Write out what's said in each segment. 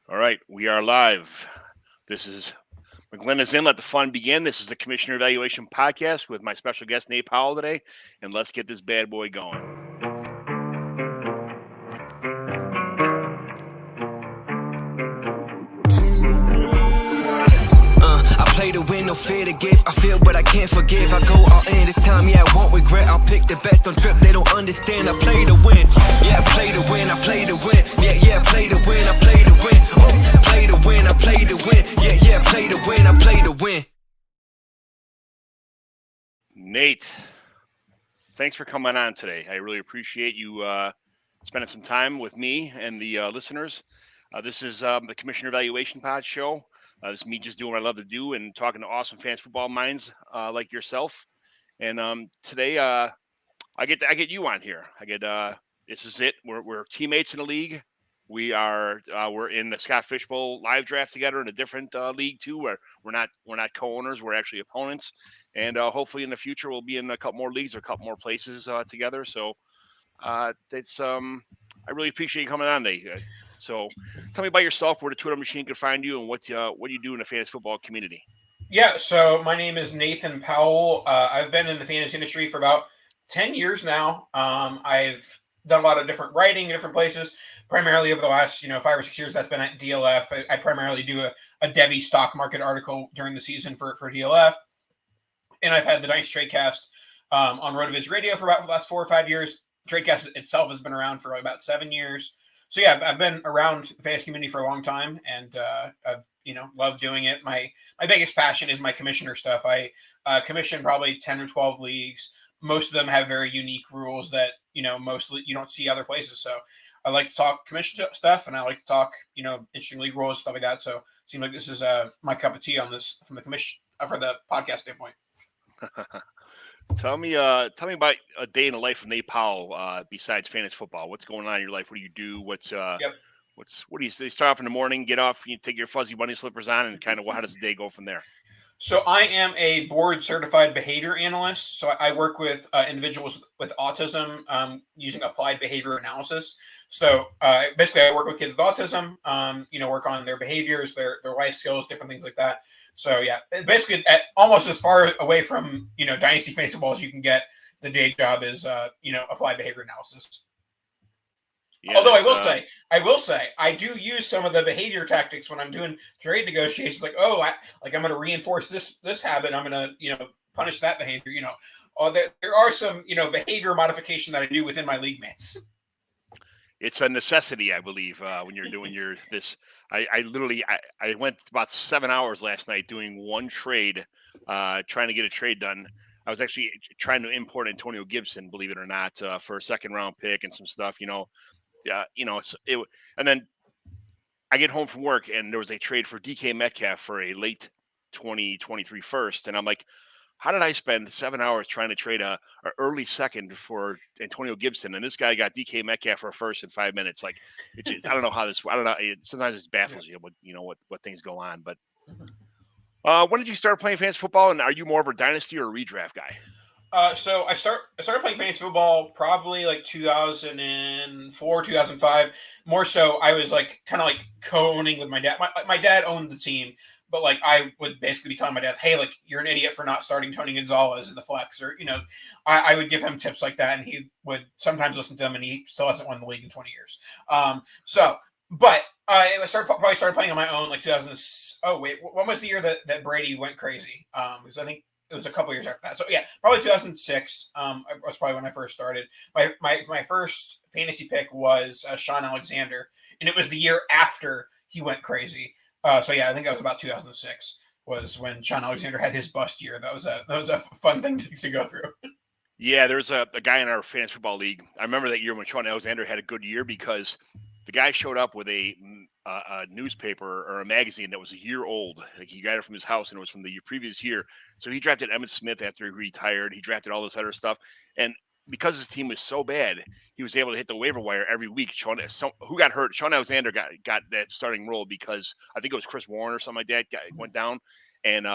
All right, we are live. This is McGlynn is in. Let the fun begin. This is the Commissioner Evaluation Podcast with my special guest, Nate Powell, today. And let's get this bad boy going. I play to win, no fear to give. I feel but I can't forgive. I go all in this time, yeah, I won't regret. I'll pick the best, don't trip, they don't understand. I play to win, yeah, I play to win, I play to win. Yeah, I play to win, I play to win. Oh, play to win, I play to win. Yeah, I play to win, I play to win. Nate, thanks for coming on today. I really appreciate you spending some time with me and the listeners. This is the Commissioner Evaluation Pod show. This is me just doing what I love to do and talking to awesome fantasy football minds like yourself. And today I get you on here. This is it. We're teammates in the league. We're in the Scott Fishbowl live draft together in a different league too, where we're not co-owners, we're actually opponents. And hopefully in the future we'll be in a couple more leagues or a couple more places together. So it's I really appreciate you coming on today. So tell me about yourself, where the Twitter machine can find you, and what you do in the fantasy football community. Yeah, so my name is Nathan Powell. I've been in the fantasy industry for about 10 years now. I've done a lot of different writing in different places, primarily over the last 5 or 6 years. That's been at DLF. I primarily do a Debbie stock market article during the season for DLF. And I've had the Dynasty Tradecast on RotoViz Radio for about the last 4 or 5 years. Tradecast itself has been around for about 7 years. So yeah, I've been around the fantasy community for a long time, and I've love doing it. My biggest passion is my commissioner stuff. I commission probably 10 or 12 leagues. Most of them have very unique rules that mostly you don't see other places. So I like to talk commission stuff, and I like to talk interesting league rules, stuff like that. So it seems like this is my cup of tea on this from the commission for the podcast standpoint. Tell me about a day in the life of Nate Powell besides fantasy football. What's going on in your life? What do you do? What do you start off in the morning, get off, you take your fuzzy bunny slippers on, and kind of how does the day go from there? So I am a board certified behavior analyst. So I work with individuals with autism using applied behavior analysis. So basically I work with kids with autism, work on their behaviors, their life skills, different things like that. So yeah, basically almost as far away from, Dynasty fantasy football as you can get. The day job is, applied behavior analysis. Yeah, although I will say, I do use some of the behavior tactics when I'm doing trade negotiations. Like, I'm going to reinforce this habit. I'm going to, punish that behavior. There are some, behavior modification that I do within my league mates. It's a necessity, I believe, when you're doing this. I literally went about 7 hours last night doing one trade, trying to get a trade done. I was actually trying to import Antonio Gibson, believe it or not, for a second round pick and some stuff, and then I get home from work and there was a trade for DK Metcalf for a late 2023 first. And I'm like, how did I spend 7 hours trying to trade a early second for Antonio Gibson? And this guy got DK Metcalf for a first in 5 minutes. Like, I don't know how this, I don't know. Sometimes it baffles you, what things go on. But when did you start playing fantasy football? And are you more of a dynasty or a redraft guy? So I started playing fantasy football probably like 2004, 2005. More so, I was like kind of like co-owning with my dad. My dad owned the team, but like I would basically be telling my dad, "Hey, like you're an idiot for not starting Tony Gonzalez in the flex," or I would give him tips like that, and he would sometimes listen to them, and he still hasn't won the league in 20 years. But I started playing on my own like 2000. Oh wait, when was the year that Brady went crazy? Because I think it was a couple years after that. So yeah, probably 2006 was probably when I first started. My first fantasy pick was Sean Alexander, and it was the year after he went crazy. So yeah, I think that was about 2006 was when Sean Alexander had his bust year. That was a fun thing to go through. Yeah, there's a guy in our fantasy football league. I remember that year when Sean Alexander had a good year because the guy showed up with a newspaper or a magazine that was a year old. Like he got it from his house and it was from the previous year. So he drafted Emmitt Smith after he retired. He drafted all this other stuff. And because his team was so bad, he was able to hit the waiver wire every week. Who got hurt? Sean Alexander got that starting role because I think it was Chris Warren or something like that went down. And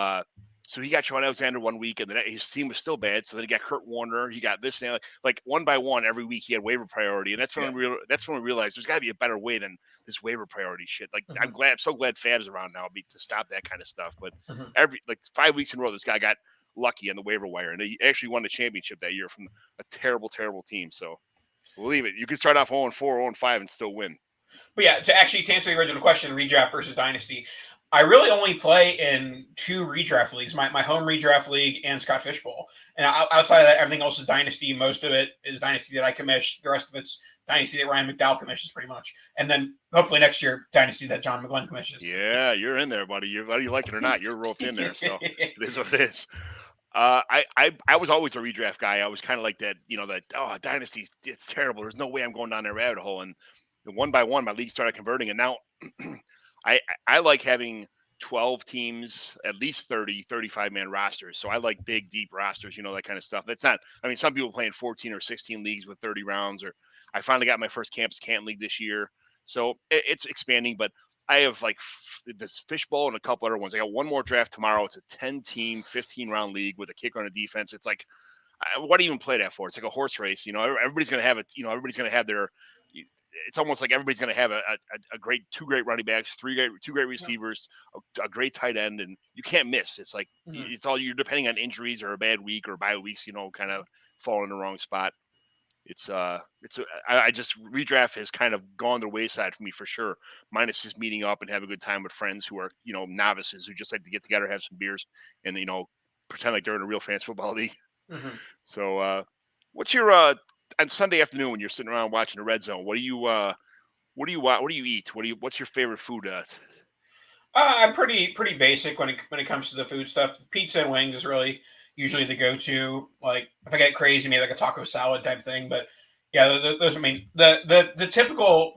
So he got Sean Alexander 1 week, and then his team was still bad. So then he got Kurt Warner. He got this thing, like one by one every week. He had waiver priority, and that's when we realized there's got to be a better way than this waiver priority shit. Like I'm so glad Fab's around now to stop that kind of stuff. But every 5 weeks in a row, this guy got lucky on the waiver wire, and he actually won the championship that year from a terrible team. So believe it, you can start off 0-4, 0-5, and still win. But yeah, to answer the original question, redraft versus dynasty, I really only play in 2 redraft leagues, my home redraft league and Scott Fishbowl. And outside of that, everything else is dynasty. Most of it is dynasty that I commish. The rest of it's dynasty that Ryan McDowell commissions pretty much. And then hopefully next year, dynasty that John McGlynn commissions. Yeah, you're in there, buddy. Whether you like it or not, you're roped in there. So it is what it is. I was always a redraft guy. I was kind of like that, dynasty, it's terrible. There's no way I'm going down that rabbit hole. And one by one, my league started converting. And now I like having 12 teams, at least 30, 35-man rosters. So I like big, deep rosters, that kind of stuff. That's not, some people play in 14 or 16 leagues with 30 rounds, or I finally got my first Campus Canton League this year. So it's expanding, but I have this Fishbowl and a couple other ones. I got one more draft tomorrow. It's a 10-team, 15-round league with a kicker and a defense. It's like, what do you even play that for? It's like a horse race. Everybody's going to have it. Everybody's going to have their. It's almost like everybody's going to have two great running backs, two great receivers, a great tight end, and you can't miss. It's like it's all you're depending on injuries or a bad week or bye weeks. Kind of fall in the wrong spot. I just redraft has kind of gone the wayside for me for sure. Minus just meeting up and have a good time with friends who are novices who just like to get together, have some beers, and pretend like they're in a real fantasy football league. So, what's your on Sunday afternoon when you're sitting around watching the Red Zone? What do you eat? What's your favorite food? I'm pretty basic when it comes to the food stuff. Pizza and wings is really usually the go-to. Like if I get crazy, maybe like a taco salad type thing. But yeah, those are the typical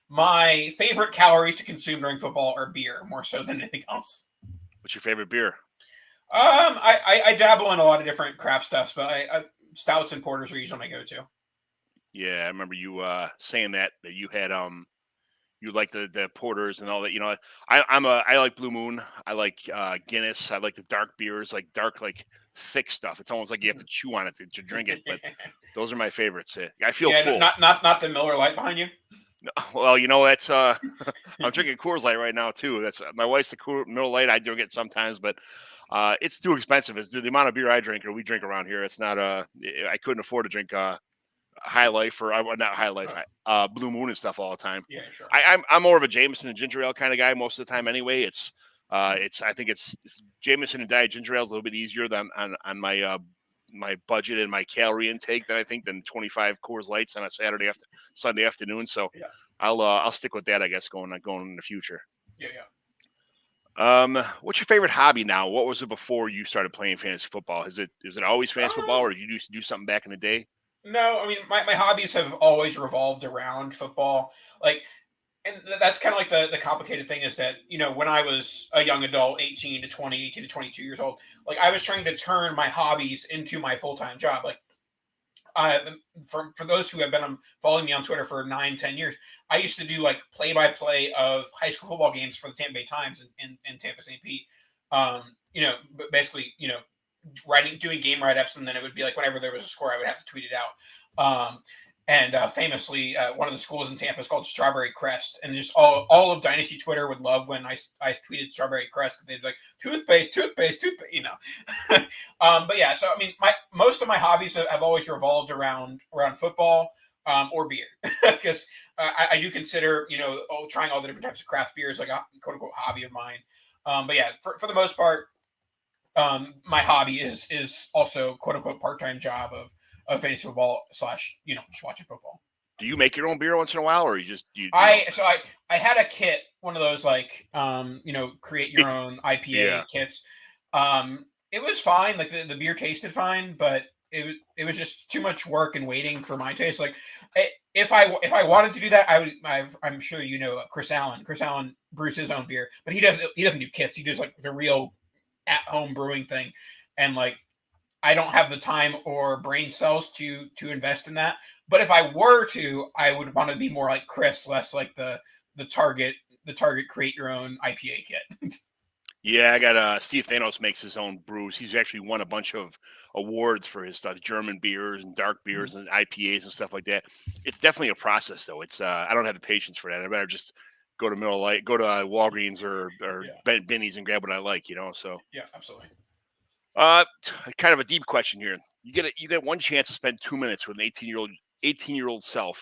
my favorite calories to consume during football are beer more so than anything else. What's your favorite beer? I dabble in a lot of different craft stuffs, but stouts and porters are usually my go-to. Yeah, I remember you saying that you had you like the porters and all that. I like Blue Moon. I like Guinness. I like the dark beers, like dark, like thick stuff. It's almost like you have to chew on it to drink it. But those are my favorites. I feel full. Not the Miller Lite behind you. No, well, that's I'm drinking Coors Light right now too. That's my wife's the Miller Lite. I drink it sometimes, but it's too expensive. It's the amount of beer I drink or we drink around here. It's not I couldn't afford to drink High Life or not High Life, Blue Moon and stuff all the time. Yeah, sure. I'm more of a Jameson and ginger ale kind of guy most of the time anyway. I think it's Jameson and Diet ginger ale is a little bit easier than on my my budget and my calorie intake than 25 Coors Lights on a Sunday afternoon. So yeah. I'll stick with that, I guess, going in the future. Yeah. What's your favorite hobby now? What was it before you started playing fantasy football? Is it always fantasy football, or did you do something back in the day? No, my hobbies have always revolved around football. And that's kind of like the complicated thing is that, when I was a young adult, 18 to 22 years old, I was trying to turn my hobbies into my full-time job. For those who have been following me on Twitter for 9-10 years, I used to do play-by-play of high school football games for the Tampa Bay Times in Tampa St. Pete. Basically, doing game write-ups, and then it would be whenever there was a score, I would have to tweet it out. Famously, one of the schools in Tampa is called Strawberry Crest, and just all of Dynasty Twitter would love when I tweeted Strawberry Crest. They'd be like toothpaste. But yeah, so most of my hobbies have always revolved around football or beer, because I do consider trying all the different types of craft beers like a quote unquote hobby of mine. But yeah, for the most part, my hobby is also quote unquote part-time job of fantasy football / just watching football. Do you make your own beer once in a while, or you? I had a kit, one of those create your own IPA kits. It was fine. The beer tasted fine, but it was just too much work and waiting for my taste. If I wanted to do that, I'm sure Chris Allen. Chris Allen brews his own beer, but he doesn't do kits. He does the real at home brewing thing, and I don't have the time or brain cells to invest in that. But if I were to, I would want to be more like Chris, less like the Target create your own IPA kit. Yeah, I got Steve Thanos makes his own brews. He's actually won a bunch of awards for his stuff, German beers and dark beers and IPAs and stuff like that. It's definitely a process, though. It's I don't have the patience for that. I better just go to Walgreens or Benny's and grab what I like, So Yeah, absolutely. kind of a deep question here. You get one chance to spend 2 minutes with an 18-year-old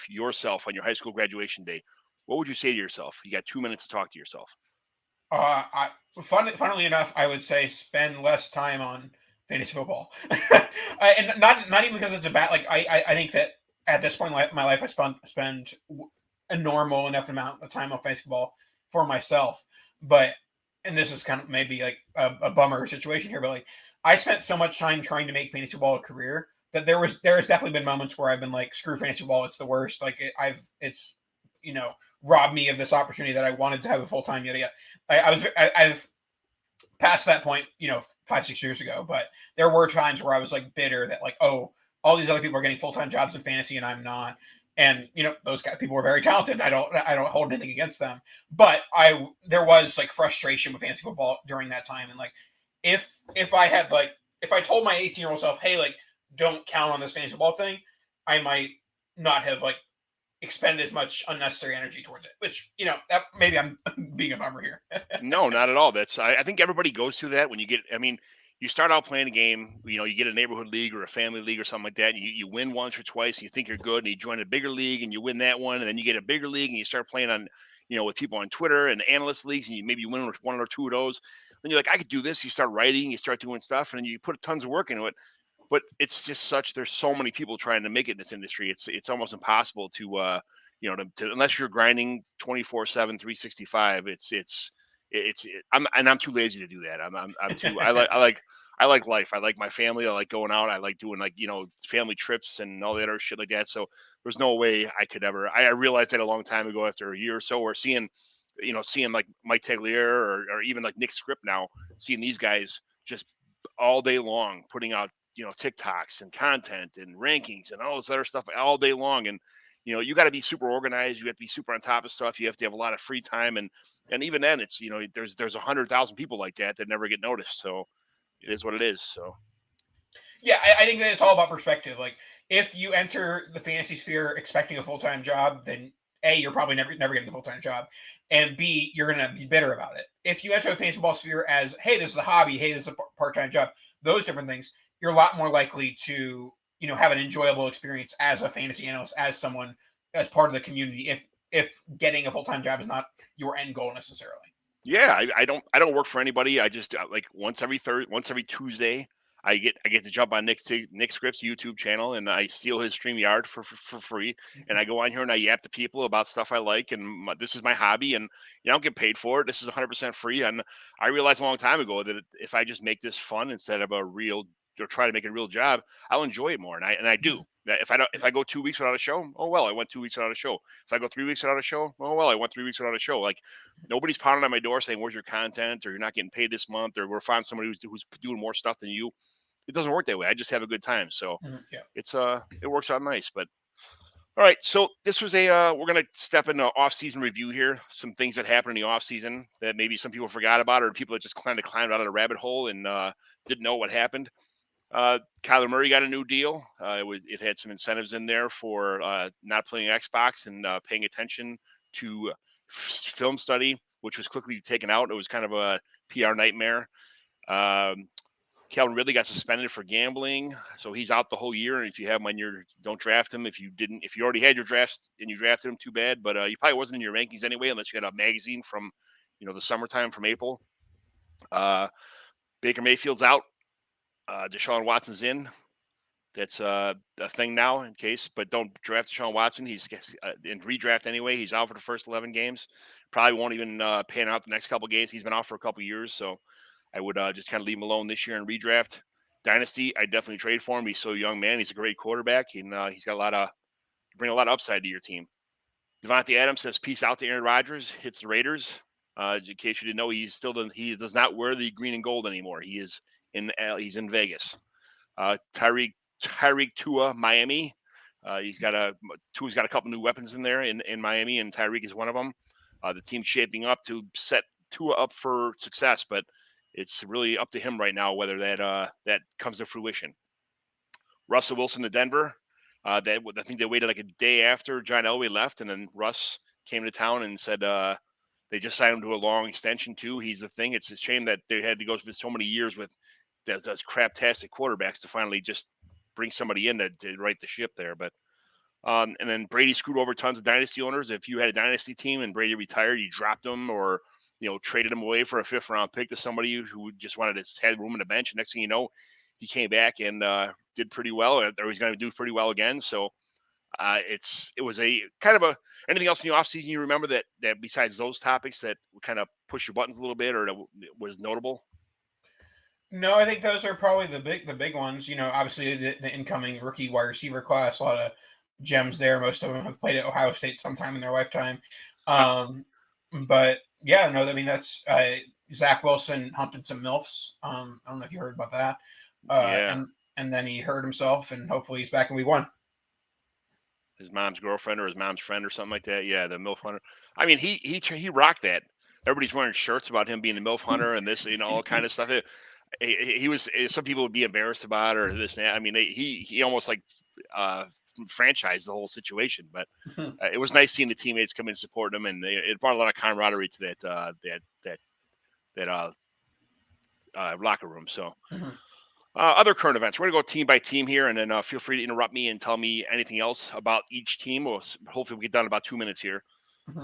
yourself on your high school graduation day. What would you say to yourself? You got 2 minutes to talk to yourself. Funnily enough, I would say spend less time on fantasy football, and not even because it's a bad. Like I think that at this point in my life, I spend a normal enough amount of time on fantasy football for myself. But and this is kind of maybe like a bummer situation here, but like I spent so much time trying to make fantasy football a career that there has definitely been moments where I've been like, screw fantasy football, it's the worst. Like it's robbed me of this opportunity that I wanted to have a full time. Yet I've passed that point, 5-6 years ago. But there were times where I was like bitter that like, oh, all these other people are getting full time jobs in fantasy and I'm not. And those people were very talented. I don't hold anything against them. But there was like frustration with fantasy football during that time. And like if I told my 18-year-old self, hey, like don't count on this fantasy football thing, I might not have like expend as much unnecessary energy towards it, which, maybe I'm being a bummer here. No, not at all. I think everybody goes through that when you start out playing a game, you get a neighborhood league or a family league or something like that. And you win once or twice, and you think you're good, and you join a bigger league and you win that one. And then you get a bigger league and you start playing on, with people on Twitter and analyst leagues, and maybe you win one or two of those. Then you're like, I could do this. You start writing, you start doing stuff, and then you put tons of work into it. But it's just there's so many people trying to make it in this industry. It's almost impossible to unless you're grinding 24/7, 365. I'm too lazy to do that. I'm too, I like life. I like my family. I like going out. I like doing family trips and all that other shit like that. So there's no way I could ever, I realized that a long time ago after a year or so, or seeing like Mike Tagliere or even like Nick Script now, seeing these guys just all day long putting out TikToks and content and rankings and all this other stuff all day long. And you got to be super organized. You have to be super on top of stuff. You have to have a lot of free time, and even then, it's there's 100,000 people like that never get noticed. So it is what it is. So yeah, I think that it's all about perspective. Like if you enter the fantasy sphere expecting a full time job, then A, you're probably never getting a full time job, and B, you're gonna be bitter about it. If you enter the fantasy football sphere as, hey, this is a hobby, hey, this is a part time job, those different things, you're a lot more likely to have an enjoyable experience as a fantasy analyst, as someone, as part of the community, if getting a full-time job is not your end goal necessarily. Yeah, I don't work for anybody. I just like once every Tuesday, I get to jump on Nick Script's YouTube channel, and I steal his StreamYard for free. And I go on here and I yap to people about stuff I like, and this is my hobby, and I don't get paid for it. This is 100% free. And I realized a long time ago that if I just make this fun instead of a real, or try to make it a real job, I'll enjoy it more. And I do. If I go 2 weeks without a show, oh well, I went 2 weeks without a show. If I go 3 weeks without a show, oh well, I went 3 weeks without a show. Like nobody's pounding on my door saying, "Where's your content?" or "You're not getting paid this month," or "We're finding somebody who's doing more stuff than you." It doesn't work that way. I just have a good time. So it works out nice. But all right, so this was we're gonna step into off-season review here. Some things that happened in the off-season that maybe some people forgot about, or people that just kind of climbed out of the rabbit hole and didn't know what happened. Kyler Murray got a new deal. It had some incentives in there for not playing Xbox and paying attention to film study, which was quickly taken out. It was kind of a PR nightmare. Calvin Ridley got suspended for gambling, so he's out the whole year. And if you have him on don't draft him. If you already had your drafts and you drafted him, too bad. But he probably wasn't in your rankings anyway, unless you had a magazine from the summertime from April. Baker Mayfield's out. Deshaun Watson's in. That's a thing now in case, but don't draft Deshaun Watson. He's in redraft anyway. He's out for the first 11 games. Probably won't even pan out the next couple games. He's been out for a couple years, so I would just kind of leave him alone this year in redraft. Dynasty, I definitely trade for him. He's so young, man. He's a great quarterback, and he's got bring a lot of upside to your team. Devontae Adams says peace out to Aaron Rodgers. Hits the Raiders. In case you didn't know, he does not wear the green and gold anymore. He's in Vegas. Tyreek Tua, Miami. Tua's got a couple new weapons in there in Miami, and Tyreek is one of them. The team's shaping up to set Tua up for success, but it's really up to him right now whether that comes to fruition. Russell Wilson to Denver. I think they waited like a day after John Elway left, and then Russ came to town and said they just signed him to a long extension too. He's the thing. It's a shame that they had to go through so many years with those craptastic quarterbacks to finally just bring somebody in to right the ship there. But and then Brady screwed over tons of dynasty owners. If you had a dynasty team and Brady retired, you dropped him or traded him away for a 5th round pick to somebody who just wanted to have room in the bench. And next thing you know, he came back and did pretty well, or he's going to do pretty well again. So it was a kind of anything else in the offseason you remember that besides those topics that kind of push your buttons a little bit or that was notable? No, I think those are probably the big ones. Obviously the incoming rookie wide receiver class, a lot of gems there. Most of them have played at Ohio State sometime in their lifetime. But yeah, no, I mean that's Zach Wilson hunted some MILFs. I don't know if you heard about that. And then he hurt himself, and hopefully he's back in week 1. His mom's girlfriend or his mom's friend or something like that. Yeah, the MILF hunter. I mean, he rocked that. Everybody's wearing shirts about him being the MILF hunter and this, all kind of stuff. He was. Some people would be embarrassed about it or this and that. I mean, he almost like franchised the whole situation. But it was nice seeing the teammates come in and support him, and it brought a lot of camaraderie to that locker room. So. Other current events. We're going to go team by team here, and then feel free to interrupt me and tell me anything else about each team. Hopefully, we get done in about 2 minutes here.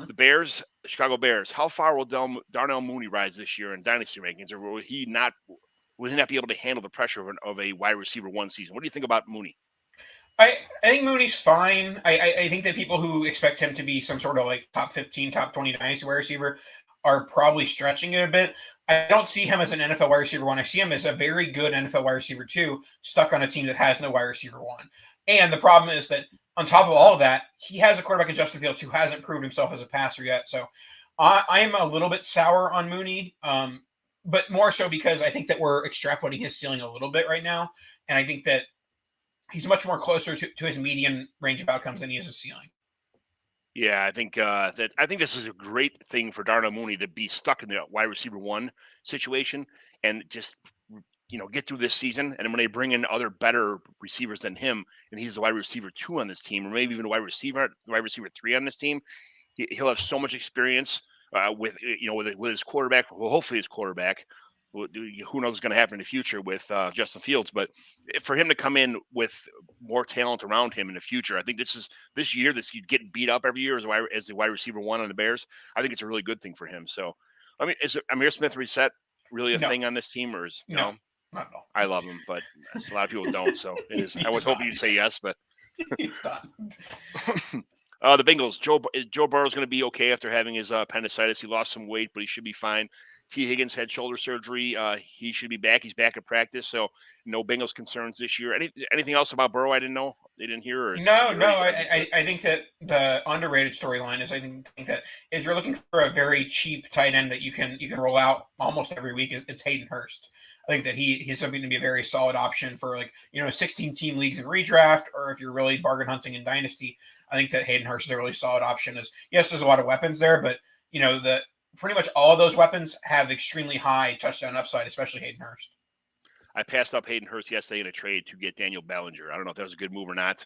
The Bears, the Chicago Bears. How far will Darnell Mooney rise this year in dynasty rankings, or will he not be able to handle the pressure of a wide receiver 1 season? What do you think about Mooney? I think Mooney's fine. I think that people who expect him to be some sort of like top 15, top 20 dynasty wide receiver are probably stretching it a bit. I don't see him as an NFL wide receiver 1. I see him as a very good NFL wide receiver 2, stuck on a team that has no wide receiver 1. And the problem is that on top of all of that, he has a quarterback in Justin Fields who hasn't proved himself as a passer yet. So I am a little bit sour on Mooney, but more so because I think that we're extrapolating his ceiling a little bit right now. And I think that he's much more closer to his median range of outcomes than he is his ceiling. Yeah, I think this is a great thing for Darnell Mooney to be stuck in the wide receiver 1 situation and just get through this season. And when they bring in other better receivers than him, and he's the wide receiver 2 on this team, or maybe even a wide receiver 3 on this team, he'll have so much experience with his quarterback. Well, hopefully his quarterback. Who knows what's going to happen in the future with Justin Fields? But for him to come in with more talent around him in the future, I think this year getting beat up every year as the wide receiver 1 on the Bears. I think it's a really good thing for him. So, I mean, is Amir Smith reset really a thing on this team, or is no? Not at all. I love him, but a lot of people don't. So it is. I was hoping you'd say yes, but he's not. The Bengals. Joe Burrow's going to be okay after having his appendicitis. He lost some weight, but he should be fine. T. Higgins had shoulder surgery. He should be back. He's back at practice, so no Bengals concerns this year. Anything else about Burrow I didn't know? They didn't hear? No. I think that the underrated storyline is I think that if you're looking for a very cheap tight end that you can roll out almost every week, it's Hayden Hurst. I think that he's something to be a very solid option for 16-team leagues in redraft, or if you're really bargain hunting in dynasty. I think that Hayden Hurst is a really solid option. Yes, there's a lot of weapons there, but pretty much all of those weapons have extremely high touchdown upside, especially Hayden Hurst. I passed up Hayden Hurst yesterday in a trade to get Daniel Bellinger. I don't know if that was a good move or not,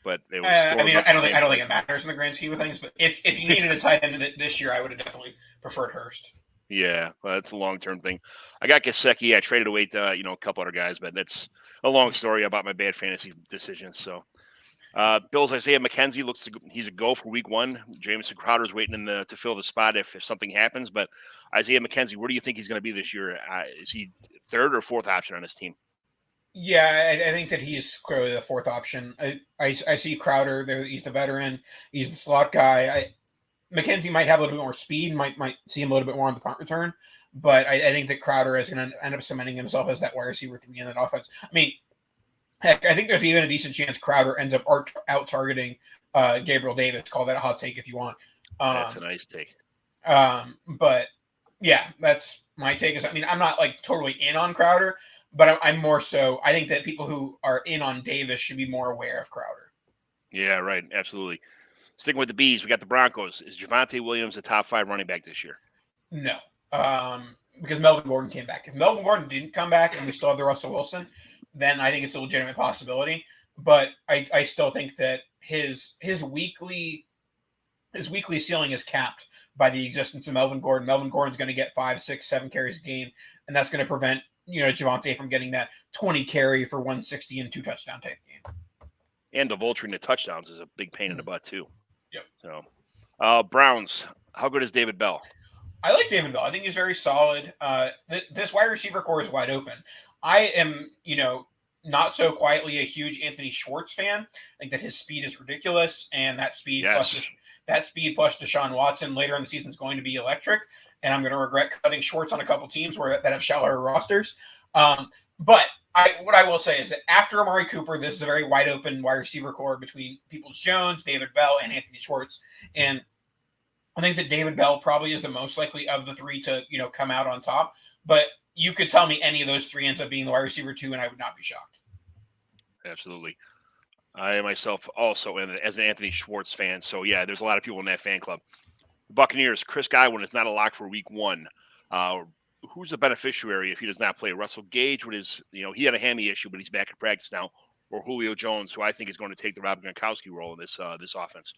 but it was. I don't think it matters in the grand scheme of things. But if you needed a tight end this year, I would have definitely preferred Hurst. Yeah, well, that's a long-term thing. I got Gesicki. I traded away to a couple other guys, but that's a long story about my bad fantasy decisions. So. Bills Isaiah Mckenzie he's a go for week 1. Jamison Crowder's waiting to fill the spot if something happens. But Isaiah Mckenzie, where do you think he's going to be this year? Is he 3rd or 4th option on this team? Yeah, I think that he's clearly the 4th option. I see Crowder there. He's the veteran. He's the slot guy. Mckenzie might have a little bit more speed. Might see him a little bit more on the punt return. But I think that Crowder is going to end up cementing himself as that wide receiver 3 in that offense. I mean. Heck, I think there's even a decent chance Crowder ends up out targeting Gabriel Davis. Call that a hot take if you want. That's a nice take. But yeah, that's my take. I'm not totally in on Crowder, but I'm more so. I think that people who are in on Davis should be more aware of Crowder. Yeah, right. Absolutely. Sticking with the Bees, we got the Broncos. Is Javonte Williams a top 5 running back this year? No. because Melvin Gordon came back. If Melvin Gordon didn't come back and we still have the Russell Wilson, then I think it's a legitimate possibility. But I still think that his weekly ceiling is capped by the existence of Melvin Gordon. Melvin Gordon's going to get 5, 6, 7 carries a game, and that's going to prevent Javonte from getting that 20 carry for 160 and 2 touchdown type game. And the vulturing the touchdowns is a big pain in the butt too. Yep. So, Browns. How good is David Bell? I like David Bell. I think he's very solid. This wide receiver core is wide open. I am, not so quietly a huge Anthony Schwartz fan. I think that his speed is ridiculous, and that speed plus Deshaun Watson later in the season is going to be electric. And I'm going to regret cutting Schwartz on a couple teams that have shallower rosters. But what I will say is that after Amari Cooper, this is a very wide open wide receiver core between Peoples-Jones, David Bell, and Anthony Schwartz. And I think that David Bell probably is the most likely of the three to come out on top. But you could tell me any of those three ends up being the wide receiver 2, and I would not be shocked. Absolutely. I myself also, as an Anthony Schwartz fan, so yeah, there's a lot of people in that fan club. The Buccaneers, Chris Godwin is not a lock for week 1. Who's the beneficiary if he does not play? Russell Gage with his, he had a hammy issue, but he's back in practice now, or Julio Jones, who I think is going to take the Rob Gronkowski role in this offense.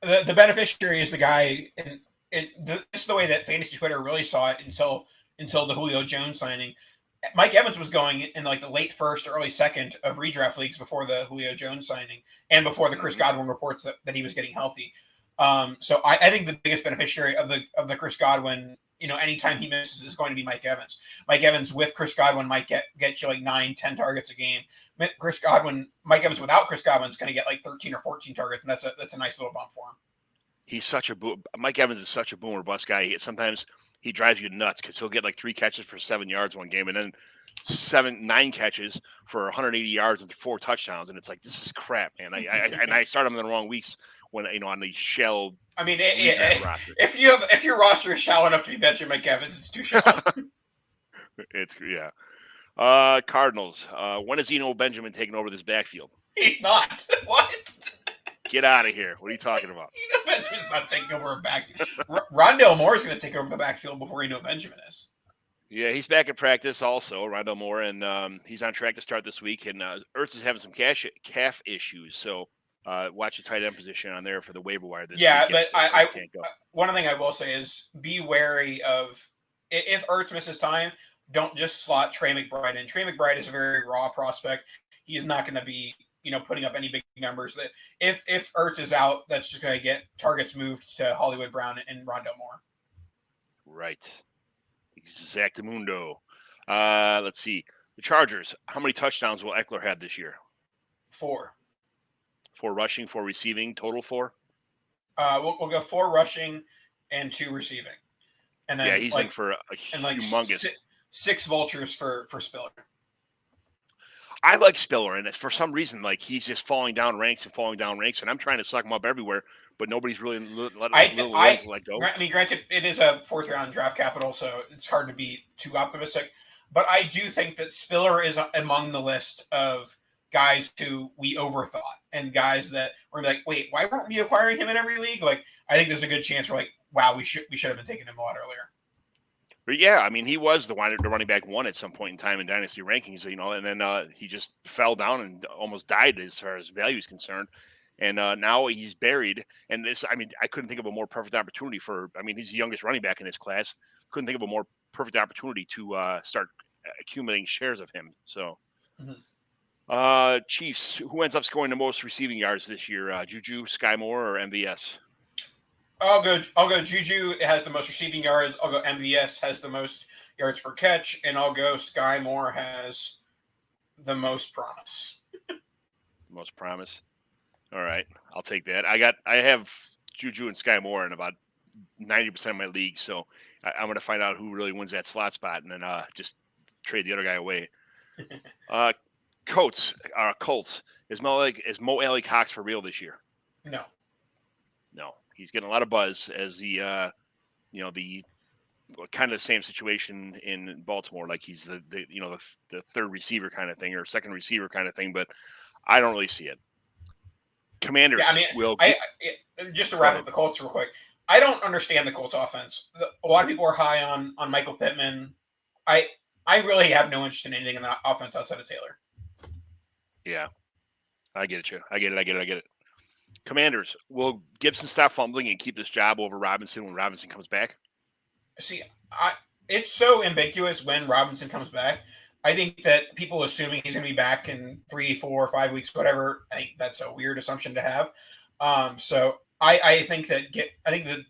The beneficiary is the guy, and this is the way that fantasy Twitter really saw it until the Julio Jones signing. Mike Evans was going in like the late first, early second of redraft leagues before the Julio Jones signing and before the Chris Godwin reports that he was getting healthy. So I think the biggest beneficiary of the Chris Godwin, anytime he misses, is going to be Mike Evans. Mike Evans with Chris Godwin might get you like 9, 10 targets a game. Mike Evans without Chris Godwin is going to get like 13 or 14 targets, and that's a nice little bump for him. He's Mike Evans is such a boom or bust guy. Sometimes he drives you nuts because he'll get like 3 catches for 7 yards one game, and then 9 catches for 180 yards and 4 touchdowns, and it's like, this is crap, man. I start him in the wrong weeks when on the shell. I mean, if your roster is shallow enough to be benching Mike Evans, it's too shallow. Cardinals. When is Eno Benjamin taking over this backfield? He's not. What? Get out of here. What are you talking about? Eno Benjamin's not taking over a backfield. Rondale Moore is going to take over the backfield before Eno Benjamin is. Yeah, he's back at practice also, Rondale Moore, and he's on track to start this week. And Ertz is having some calf issues, so watch the tight end position on there for the waiver wire this week. Yeah, but I one thing I will say is be wary of if Ertz misses time, don't just slot Trey McBride in. Trey McBride is a very raw prospect. He's not going to be putting up any big numbers. That if Ertz is out, that's just going to get targets moved to Hollywood Brown and Rondale Moore. Right. Exactamundo. Let's see. The Chargers. How many touchdowns will Eckler have this year? 4. 4 rushing, 4 receiving. Total 4? We'll go 4 rushing and 2 receiving. And then he's in for a humongous. 6 vultures for Spiller. I like Spiller, and for some reason, like he's just falling down ranks, and I'm trying to suck him up everywhere, but nobody's really let go. I mean, granted, it is a 4th round draft capital, so it's hard to be too optimistic. But I do think that Spiller is among the list of guys who we overthought and guys that were like, wait, why weren't we acquiring him in every league? Like, I think there's a good chance we're like, wow, we should have been taking him a lot earlier. But yeah, I mean, he was the running back 1 at some point in time in Dynasty rankings, and then he just fell down and almost died as far as value is concerned. And now he's buried. And I couldn't think of a more perfect opportunity he's the youngest running back in his class. Couldn't think of a more perfect opportunity to start accumulating shares of him. So, Chiefs, who ends up scoring the most receiving yards this year? Juju, Sky Moore, or MVS? I'll go Juju has the most receiving yards. I'll go MVS has the most yards per catch, and I'll go Sky Moore has the most promise. Most promise. All right, I'll take that. I have Juju and Sky Moore in about 90% of my league, so I'm going to find out who really wins that slot spot, and then just trade the other guy away. Colts. Is Mo Alley Cox for real this year? No. He's getting a lot of buzz as the kind of the same situation in Baltimore. Like he's the third receiver kind of thing or second receiver kind of thing, but I don't really see it. Commanders just to wrap up the Colts real quick. I don't understand the Colts offense. lot of people are high on Michael Pittman. I really have no interest in anything in the offense outside of Taylor. Yeah, I get it. Commanders, will Gibson stop fumbling and keep this job over Robinson when Robinson comes back? See, it's so ambiguous when Robinson comes back. I think that people assuming he's going to be back in 3, 4, 5 weeks, whatever, I think that's a weird assumption to have. So I think that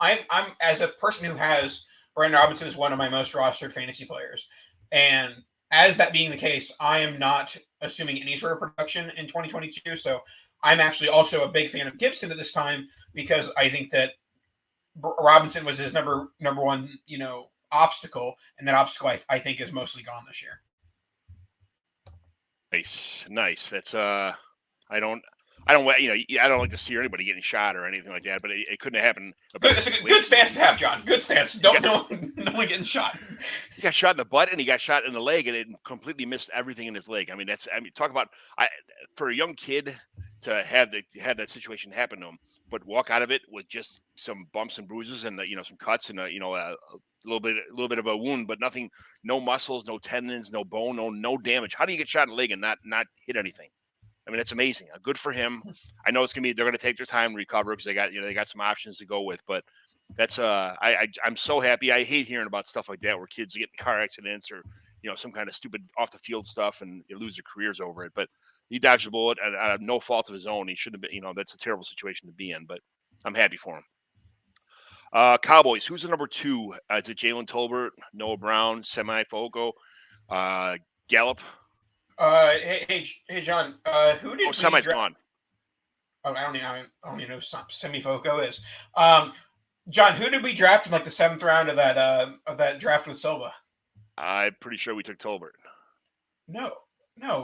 I'm as a person who has Brandon Robinson as one of my most rostered fantasy players. And as that being the case, I am not assuming any sort of production in 2022. So I'm actually also a big fan of Gibson at this time because I think that Robinson was his number one, obstacle, and that obstacle I think is mostly gone this year. Nice. That's I don't like to see anybody getting shot or anything like that, but it couldn't have happened. It's a good stance to have, John. Good stance. Don't no one getting shot. He got shot in the butt and he got shot in the leg, and it completely missed everything in his leg. Talk about for a young kid to have that situation happen to him, but walk out of it with just some bumps and bruises and some cuts and a little bit of a wound, but nothing, no muscles, no tendons, no bone, no damage. How do you get shot in the leg and not hit anything? I mean, that's amazing. Good for him. I know they're going to take their time to recover because they got some options to go with, but that's I'm so happy. I hate hearing about stuff like that where kids get in car accidents or some kind of stupid off the field stuff and they lose their careers over it. But he dodged the bullet and out of no fault of his own. He shouldn't have been. That's a terrible situation to be in, but I'm happy for him. Cowboys. Who's the number 2? Is it Jalen Tolbert, Noah Brown, Semi-Foco, Gallup? Hey, John. Who did Semi's gone. Oh, I don't even know Semi-Foco is. John, who did we draft in the 7th round of that draft with Silva? I'm pretty sure we took Tolbert. No,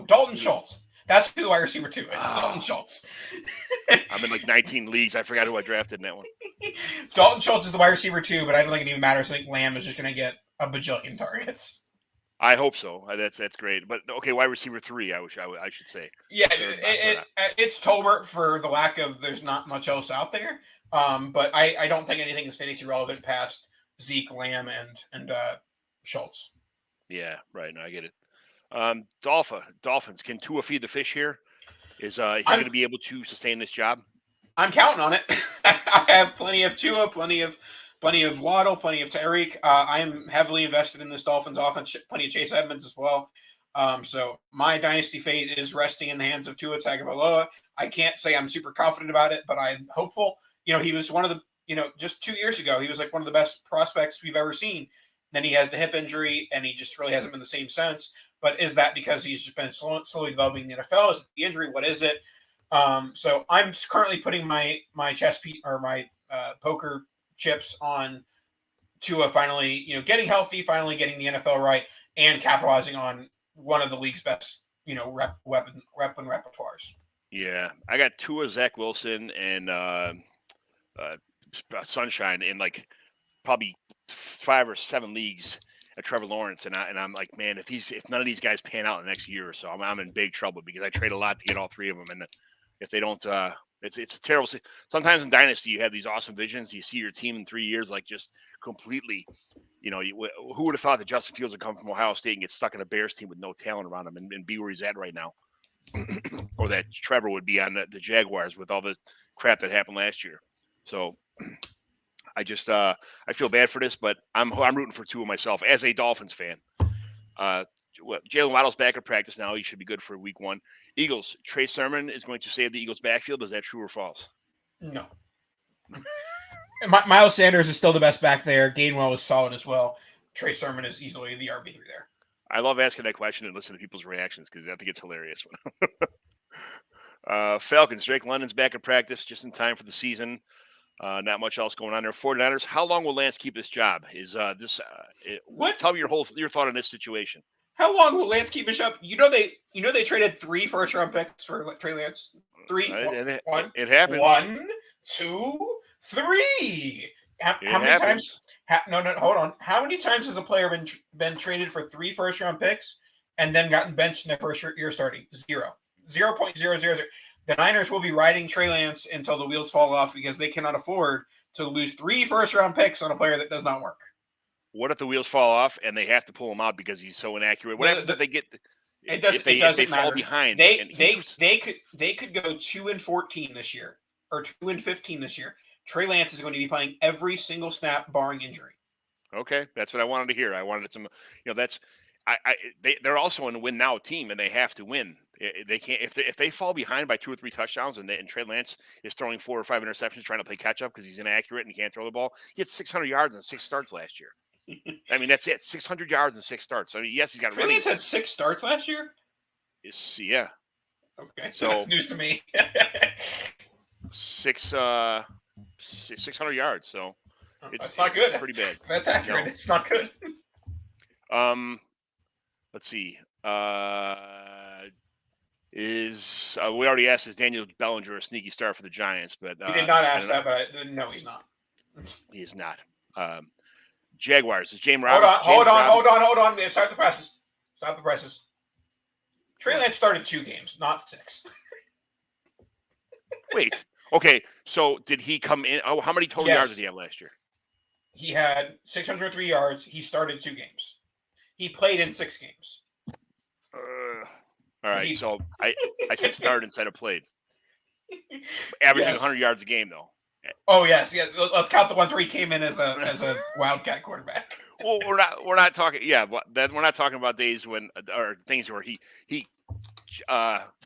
Dalton Schultz. That's who wide receiver 2 is. Dalton Schultz. I'm in 19 leagues. I forgot who I drafted in that one. Dalton Schultz is the wide receiver 2, but I don't think it even matters. I think Lamb is just going to get a bajillion targets. I hope so. That's great. But okay, wide receiver 3. I should say. Yeah, it's Tolbert for the lack of there's not much else out there. But I don't think anything is fantasy relevant past Zeke, Lamb, and Schultz. Yeah, right. No, I get it. Dolphins. Can Tua feed the fish here? Is he going to be able to sustain this job? I'm counting on it. I have plenty of Tua, plenty of Waddle, plenty of Tyreek. I am heavily invested in this Dolphins offense. Plenty of Chase Edmonds as well. So my dynasty fate is resting in the hands of Tua Tagovailoa. I can't say I'm super confident about it, but I'm hopeful. He was one of the just 2 years ago, he was one of the best prospects we've ever seen. Then he has the hip injury, and he just really hasn't been the same since. But is that because he's just been slowly developing in the NFL? Is it the injury? What is it? So I'm currently putting my poker chips on Tua finally, getting healthy, finally getting the NFL right, and capitalizing on one of the league's best, weapon repertoires. Yeah, I got Tua, Zach Wilson, and Sunshine in probably 5 or 7 leagues at Trevor Lawrence, and I'm like, man, if none of these guys pan out in the next year or so, I'm in big trouble because I trade a lot to get all 3 of them, and if they don't, it's a terrible. Sometimes in Dynasty you have these awesome visions. You see your team in 3 years just completely. Who would have thought that Justin Fields would come from Ohio State and get stuck in a Bears team with no talent around him and be where he's at right now, or that Trevor would be on the Jaguars with all the crap that happened last year. So. I just I feel bad for this, but I'm rooting for Tua myself as a Dolphins fan. Jalen Waddle's back at practice now. He should be good for week 1. Eagles. Trey Sermon is going to save the Eagles' backfield. Is that true or false? No. Miles Sanders is still the best back there. Gainwell is solid as well. Trey Sermon is easily the RB3 there. I love asking that question and listening to people's reactions because I think it's hilarious. Falcons. Drake London's back at practice just in time for the season. Not much else going on there. 49ers. How long will Lance keep this job? Is this? What? Tell me your thought on this situation. How long will Lance keep his job? They traded 3 first-round picks for Trey Lance. 3. It happened. 1, 2, 3. How many times? Hold on. How many times has a player been traded for 3 first-round picks and then gotten benched in their first year starting? 0. 0.000. The Niners will be riding Trey Lance until the wheels fall off because they cannot afford to lose 3 first-round picks on a player that does not work. What if the wheels fall off and they have to pull him out because he's so inaccurate? What happens if they get? It doesn't matter. Fall behind. They could go 2-14 this year or 2-15 this year. Trey Lance is going to be playing every single snap, barring injury. Okay, that's what I wanted to hear. I wanted some. That's. They're also in a win now team, and they have to win. They can't if they fall behind by 2 or 3 touchdowns, and Trey Lance is throwing 4 or 5 interceptions trying to play catch up because he's inaccurate and he can't throw the ball. He had 600 yards and 6 starts last year. I mean, that's it. 600 yards and 6 starts. I mean, yes, he's got. Trey Lance had 6 starts last year. Yeah. Okay, so that's news to me. 600 yards. So it's not good. Pretty bad. That's accurate. No. It's not good. Let's see. We already asked, is Daniel Bellinger a sneaky star for the Giants? But we did not ask that, but no, he's not. He is not. Jaguars. Is James Hold Robinson? Hold on. Start the presses. Stop the presses. Trey Lance started 2 games, not 6. Wait. Okay. So did he come in? Oh, how many total yards did he have last year? He had 603 yards. He started 2 games. He played in 6 games. All right. So I said started instead of played. Averaging 100 yards a game, though. Oh yes. Let's count the ones where he came in as a wildcat quarterback. Well, we're not talking. Yeah, but we're not talking about days when or things where he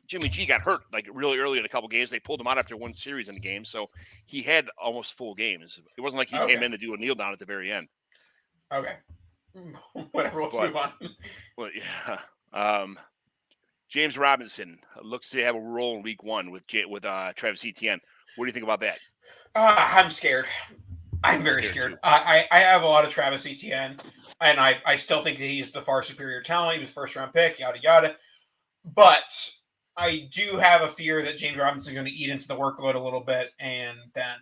Jimmy G got hurt like really early in a couple games. They pulled him out after 1 series in the game, so he had almost full games. It wasn't like he came in to do a kneel down at the very end. Okay. Whatever. Let's move on. Well, yeah. James Robinson looks to have a role in week 1 with Travis Etienne. What do you think about that? I'm scared. I'm very scared. I have a lot of Travis Etienne, and I still think that he's the far superior talent. He was first-round pick, yada, yada. But I do have a fear that James Robinson is going to eat into the workload a little bit, and then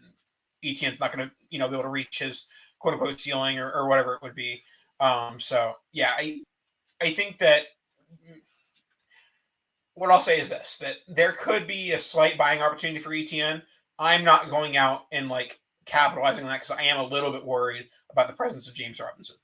Etienne's not going to be able to reach his quote-unquote ceiling or whatever it would be. So, yeah, I think that what I'll say is this, that there could be a slight buying opportunity for Etienne. I'm not going out and capitalizing on that because I am a little bit worried about the presence of James Robinson.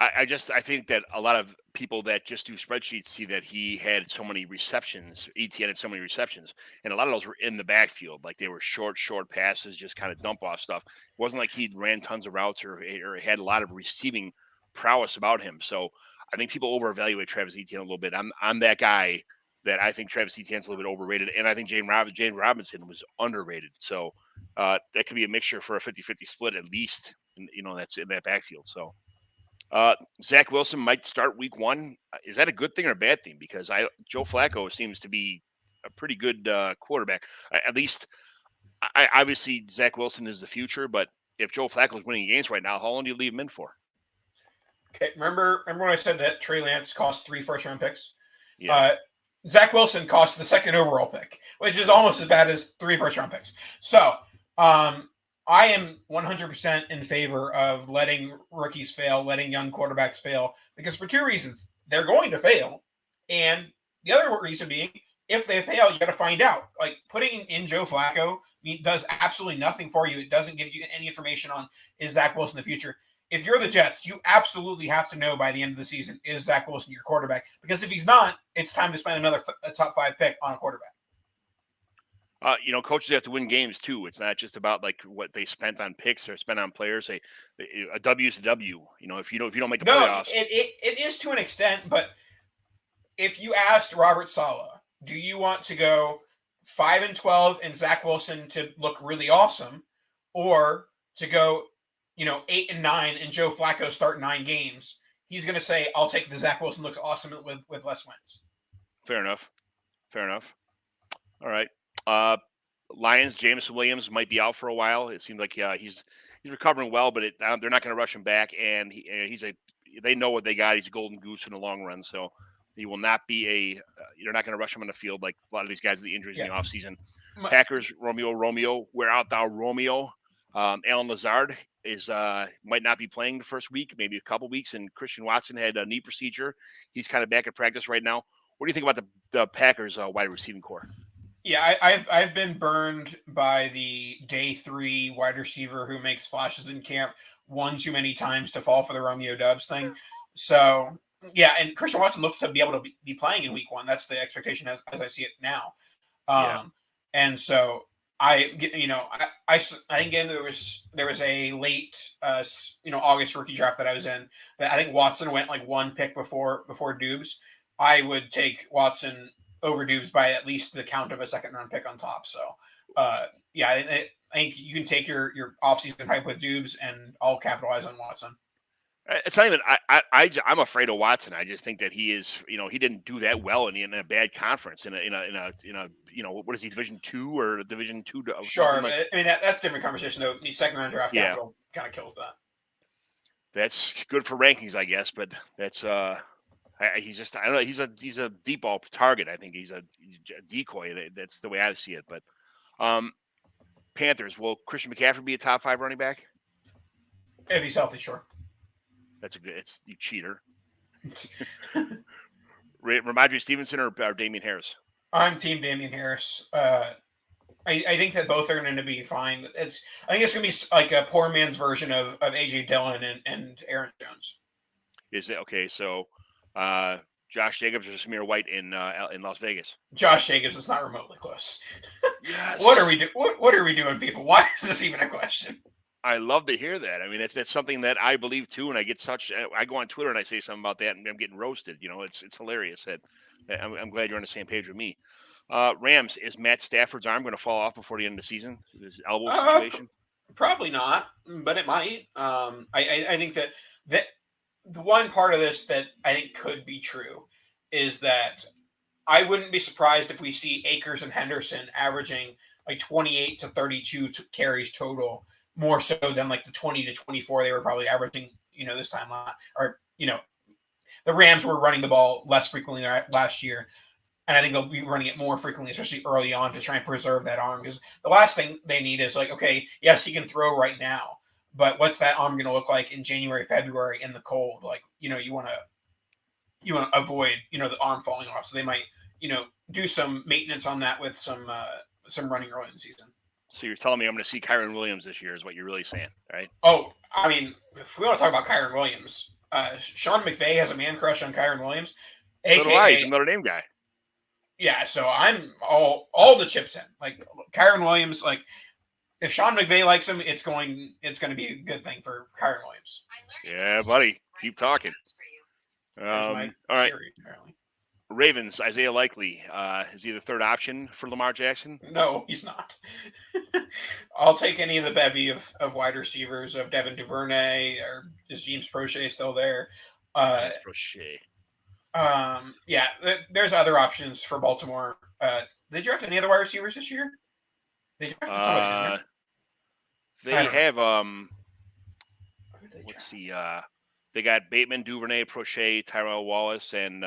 I think that a lot of people that just do spreadsheets see that he had so many receptions. Etienne had so many receptions, and a lot of those were in the backfield. Like they were short passes, just kind of dump off stuff. It wasn't like he ran tons of routes or had a lot of receiving prowess about him. So I think people over-evaluate Travis Etienne a little bit. I'm that guy that I think Travis Etienne's a little bit overrated, and I think James Robinson was underrated. So that could be a mixture for a 50-50 split at least. That's in that backfield. So. Zach Wilson might start week 1. Is that a good thing or a bad thing? Because Joe Flacco seems to be a pretty good quarterback. At least, obviously, Zach Wilson is the future. But if Joe Flacco is winning games right now, how long do you leave him in for? Okay, remember when I said that Trey Lance cost 3 first-round picks? Yeah. Zach Wilson cost the 2nd overall pick, which is almost as bad as 3 first-round picks. So, I am 100% in favor of letting rookies fail, letting young quarterbacks fail, because for 2 reasons. They're going to fail, and the other reason being, if they fail, you got to find out. Like, putting in Joe Flacco does absolutely nothing for you. It doesn't give you any information on, is Zach Wilson the future? If you're the Jets, you absolutely have to know by the end of the season, is Zach Wilson your quarterback? Because if he's not, it's time to spend another top 5 pick on a quarterback. Coaches have to win games too. It's not just about what they spent on picks or spent on players. A W is a W. If you don't make the playoffs, it is to an extent. But if you asked Robert Saleh, do you want to go 5-12 and Zach Wilson to look really awesome, or to go 8-9 and Joe Flacco start 9 games? He's going to say, "I'll take the Zach Wilson looks awesome with less wins." Fair enough. All right. Lions, Jameson Williams might be out for a while. It seems like he's recovering well, but they're not going to rush him back. And they know what they got. He's a golden goose in the long run, so he will not be you're not going to rush him on the field like a lot of these guys with the injuries in the offseason. Packers, Romeo, where art thou, Romeo? Alan Lazard might not be playing the first week, maybe a couple weeks, and Christian Watson had a knee procedure. He's kind of back at practice right now. What do you think about the Packers wide receiving core? Yeah, I've been burned by the day 3 wide receiver who makes flashes in camp one too many times to fall for the Romeo Dubs thing. So yeah, and Christian Watson looks to be able to be playing in week 1. That's the expectation as I see it now. Yeah. And so I think again there was a late August rookie draft that I was in that I think Watson went like 1 pick before Dubes. I would take Watson over Dubes by at least the count of a second round pick on top. So yeah, I think you can take your offseason hype with Dubes, and I'll capitalize on Watson. It's not even. I'm afraid of Watson. I just think that he is. He didn't do that well in a bad conference in a what is he, Division 2 or Division 2? Sure, I mean that's a different conversation though. The second round draft capital kind of kills that. That's good for rankings, I guess, but that's he's just, I don't know. He's a deep ball target. I think he's a decoy. That's the way I see it. But Panthers, will Christian McCaffrey be a top 5 running back? If he's healthy, sure. That's a good. It's you cheater. Ramondre Stevenson or Damien Harris? I'm team Damien Harris. I think that both are going to be fine. I think it's going to be like a poor man's version of AJ Dillon and Aaron Jones. Is it okay? So Josh Jacobs or Samir White in Las Vegas? Josh Jacobs is not remotely close. Yes. What are we doing, people? Why is this even a question? I love to hear that. I mean, that's something that I believe too, and I go on Twitter and I say something about that, and I'm getting roasted. It's hilarious. That I'm glad you're on the same page with me. Rams, is Matt Stafford's arm going to fall off before the end of the season? His elbow situation? Probably not, but it might. I think that the one part of this that I think could be true is that I wouldn't be surprised if we see Akers and Henderson averaging like 28 to 32 carries total, more so than like the 20 to 24 they were probably averaging, this time the Rams were running the ball less frequently last year. And I think they'll be running it more frequently, especially early on, to try and preserve that arm. Because the last thing they need is like, okay, yes, he can throw right now, but what's that arm going to look like in January, February in the cold? Like, you want to avoid, the arm falling off. So they might, do some maintenance on that with some running early in the season. So you're telling me I'm going to see Kyren Williams this year is what you're really saying, right? Oh, I mean, if we want to talk about Kyren Williams, Sean McVay has a man crush on Kyren Williams. So do I. He's a Notre Dame guy. Yeah, so I'm all the chips in. Like Kyren Williams, like if Sean McVay likes him, it's going to be a good thing for Kyren Williams. Yeah, buddy, keep talking. All right, Theory, Ravens, Isaiah Likely, is he the third option for Lamar Jackson? No, he's not. I'll take any of the bevy of wide receivers, of Devin Duvernay, or is James Prochet still there? James Prochet. Yeah, there's other options for Baltimore. Did they draft any other wide receivers this year? They drafted somebody, they have let's see, they got Bateman, Duvernay, Prochet, Tyrell Wallace, and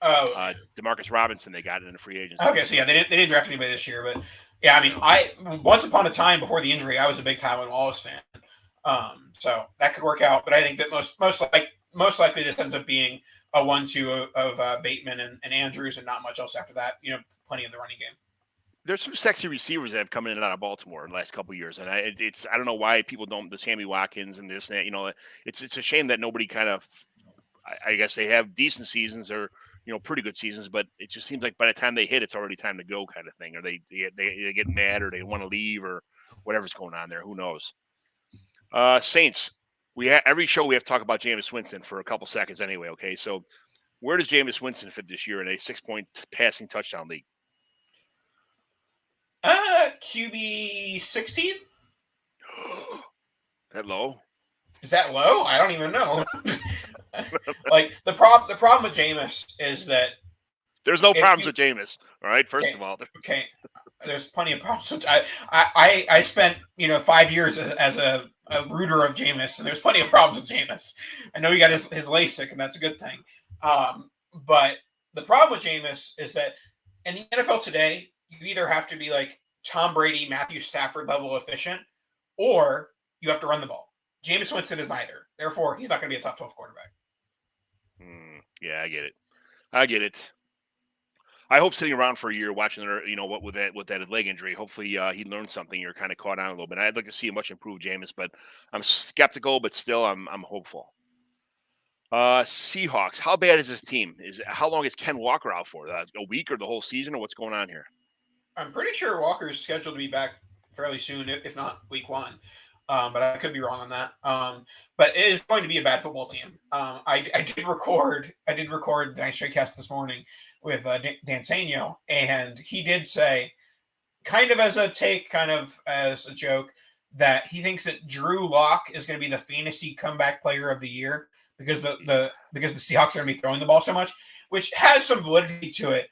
Demarcus Robinson. They got in the free agency. Okay, so yeah, they didn't draft anybody this year, but yeah, I mean, I once upon a time before the injury, I was a big Tyrell Wallace fan. So that could work out, but I think that most likely this ends up being a 1-2 of Bateman and Andrews, and not much else after that. Plenty in the running game. There's some sexy receivers that have come in and out of Baltimore in the last couple of years, and I don't know why people don't. The Sammy Watkins and this and that. It's a shame that nobody kind of. I guess they have decent seasons or pretty good seasons, but it just seems like by the time they hit, it's already time to go, kind of thing, or they get mad or they want to leave or whatever's going on there. Who knows? Saints. Every show we have to talk about Jameis Winston for a couple seconds anyway. Okay, so where does Jameis Winston fit this year in a 6-point passing touchdown league? QB 16. That low? Is that low? I don't even know. Like the problem with Jameis is that there's no problems with Jameis. All right, first of all. Okay, there's plenty of problems. With, I spent 5 years as a rooter of Jameis, and there's plenty of problems with Jameis. I know he got his LASIK, and that's a good thing. But the problem with Jameis is that in the NFL today, you either have to be like Tom Brady, Matthew Stafford level efficient, or you have to run the ball. Jameis Winston is neither. Therefore, he's not going to be a top 12 quarterback. Yeah, I get it. I hope sitting around for a year watching what with that leg injury, hopefully he learned something or kind of caught on a little bit. I'd like to see a much improved Jameis, but I'm skeptical, but still I'm hopeful. Seahawks, how bad is this team? How long is Ken Walker out for? A week or the whole season, or what's going on here? I'm pretty sure Walker's scheduled to be back fairly soon, if not week 1. But I could be wrong on that. But it is going to be a bad football team. I did record the Night Straight Cast this morning with Dan Sanyo, and he did say, kind of as a take, kind of as a joke, that he thinks that Drew Lock is going to be the fantasy comeback player of the year because the Seahawks are going to be throwing the ball so much, which has some validity to it.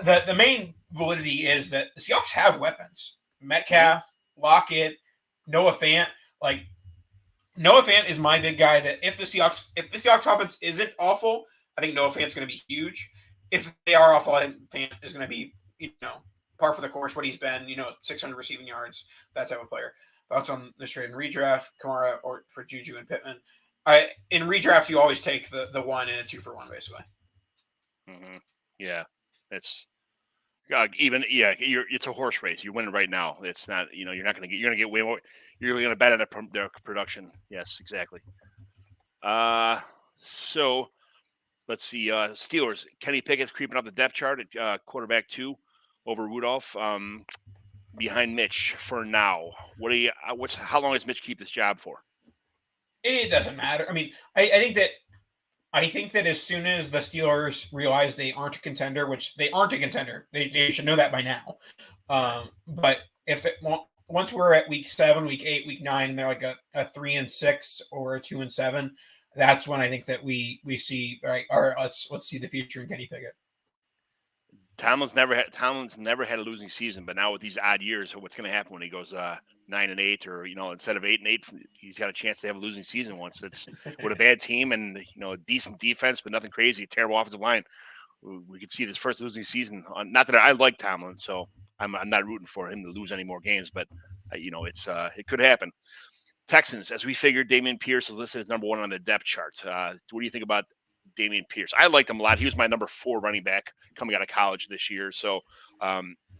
The main validity is that the Seahawks have weapons. Metcalf, Lockett, Noah Fant. Like, Noah Fant is my big guy that if the Seahawks offense isn't awful, I think Noah Fant's going to be huge. If they are awful, I think Fant is going to be, par for the course, what he's been, 600 receiving yards, that type of player. Thoughts on this trade in redraft, Kamara or for Juju and Pittman? In redraft, you always take the 1 and a 2-for-1, basically. Mm-hmm. Yeah, it's it's a horse race. You're winning right now. It's not, you're not going to get way more. You're going to bet on their production. Yes, exactly. So let's see. Steelers. Kenny Pickett's creeping up the depth chart at quarterback 2 over Rudolph. Behind Mitch for now. How long does Mitch keep this job for? It doesn't matter. I mean, I think that as soon as the Steelers realize they aren't a contender, which they aren't a contender, they should know that by now. But if once we're at week 7, week 8, week 9, and they're like a 3-6 or a 2-7, that's when I think that we see, all right, let's see the future in Kenny Pickett. Tomlin's never had a losing season, but now with these odd years, what's going to happen when he goes 9-8, or instead of 8-8, he's got a chance to have a losing season once. It's with a bad team and a decent defense, but nothing crazy. Terrible offensive line. We could see this first losing season. Not that I like Tomlin, so I'm not rooting for him to lose any more games, but it could happen. Texans, as we figured, Damien Pierce is listed as number 1 on the depth chart. What do you think about Damien Pierce? I liked him a lot. He was my number 4 running back coming out of college this year. So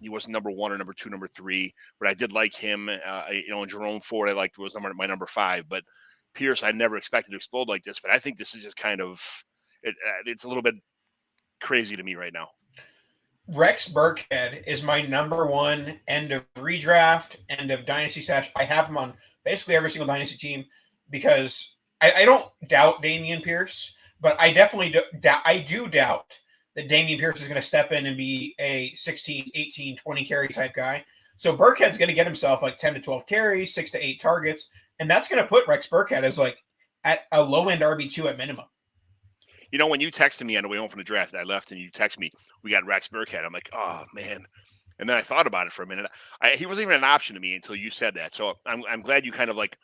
he wasn't number 1 or number 2, number 3, but I did like him. And Jerome Ford, I liked, was my number 5. But Pierce, I never expected to explode like this. But I think this is just kind of it's a little bit crazy to me right now. Rex Burkhead is my number 1 end of redraft, end of dynasty stash. I have him on basically every single dynasty team because I don't doubt Damien Pierce. But I definitely do doubt that Damien Pierce is going to step in and be a 16, 18, 20 carry type guy. So Burkhead's going to get himself like 10 to 12 carries, 6 to 8 targets, and that's going to put Rex Burkhead as like at a low end RB2 at minimum. When you texted me on the way home from the draft, I left and you texted me, we got Rex Burkhead. I'm like, oh man. And then I thought about it for a minute. He wasn't even an option to me until you said that. So I'm glad you kind of like.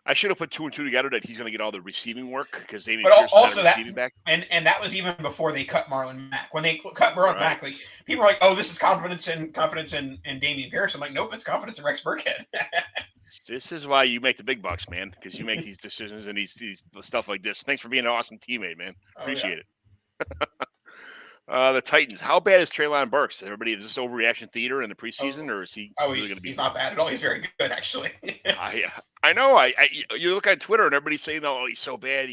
I should have put 2 and 2 together that he's going to get all the receiving work because Damien Pierce is not a receiving back. And that was even before they cut Marlon Mack. When they cut Marlon Mack, like, people are like, "Oh, this is confidence in Damien Pierce." I'm like, "Nope, it's confidence in Rex Burkhead." This is why you make the big bucks, man, because you make these decisions and these stuff like this. Thanks for being an awesome teammate, man. Appreciate it. The Titans. How bad is Treylon Burks? Is this overreaction theater in the preseason, or is he really going to be? He's not bad at all. He's very good, actually. I know. You look at Twitter and everybody's saying, "Oh, he's so bad."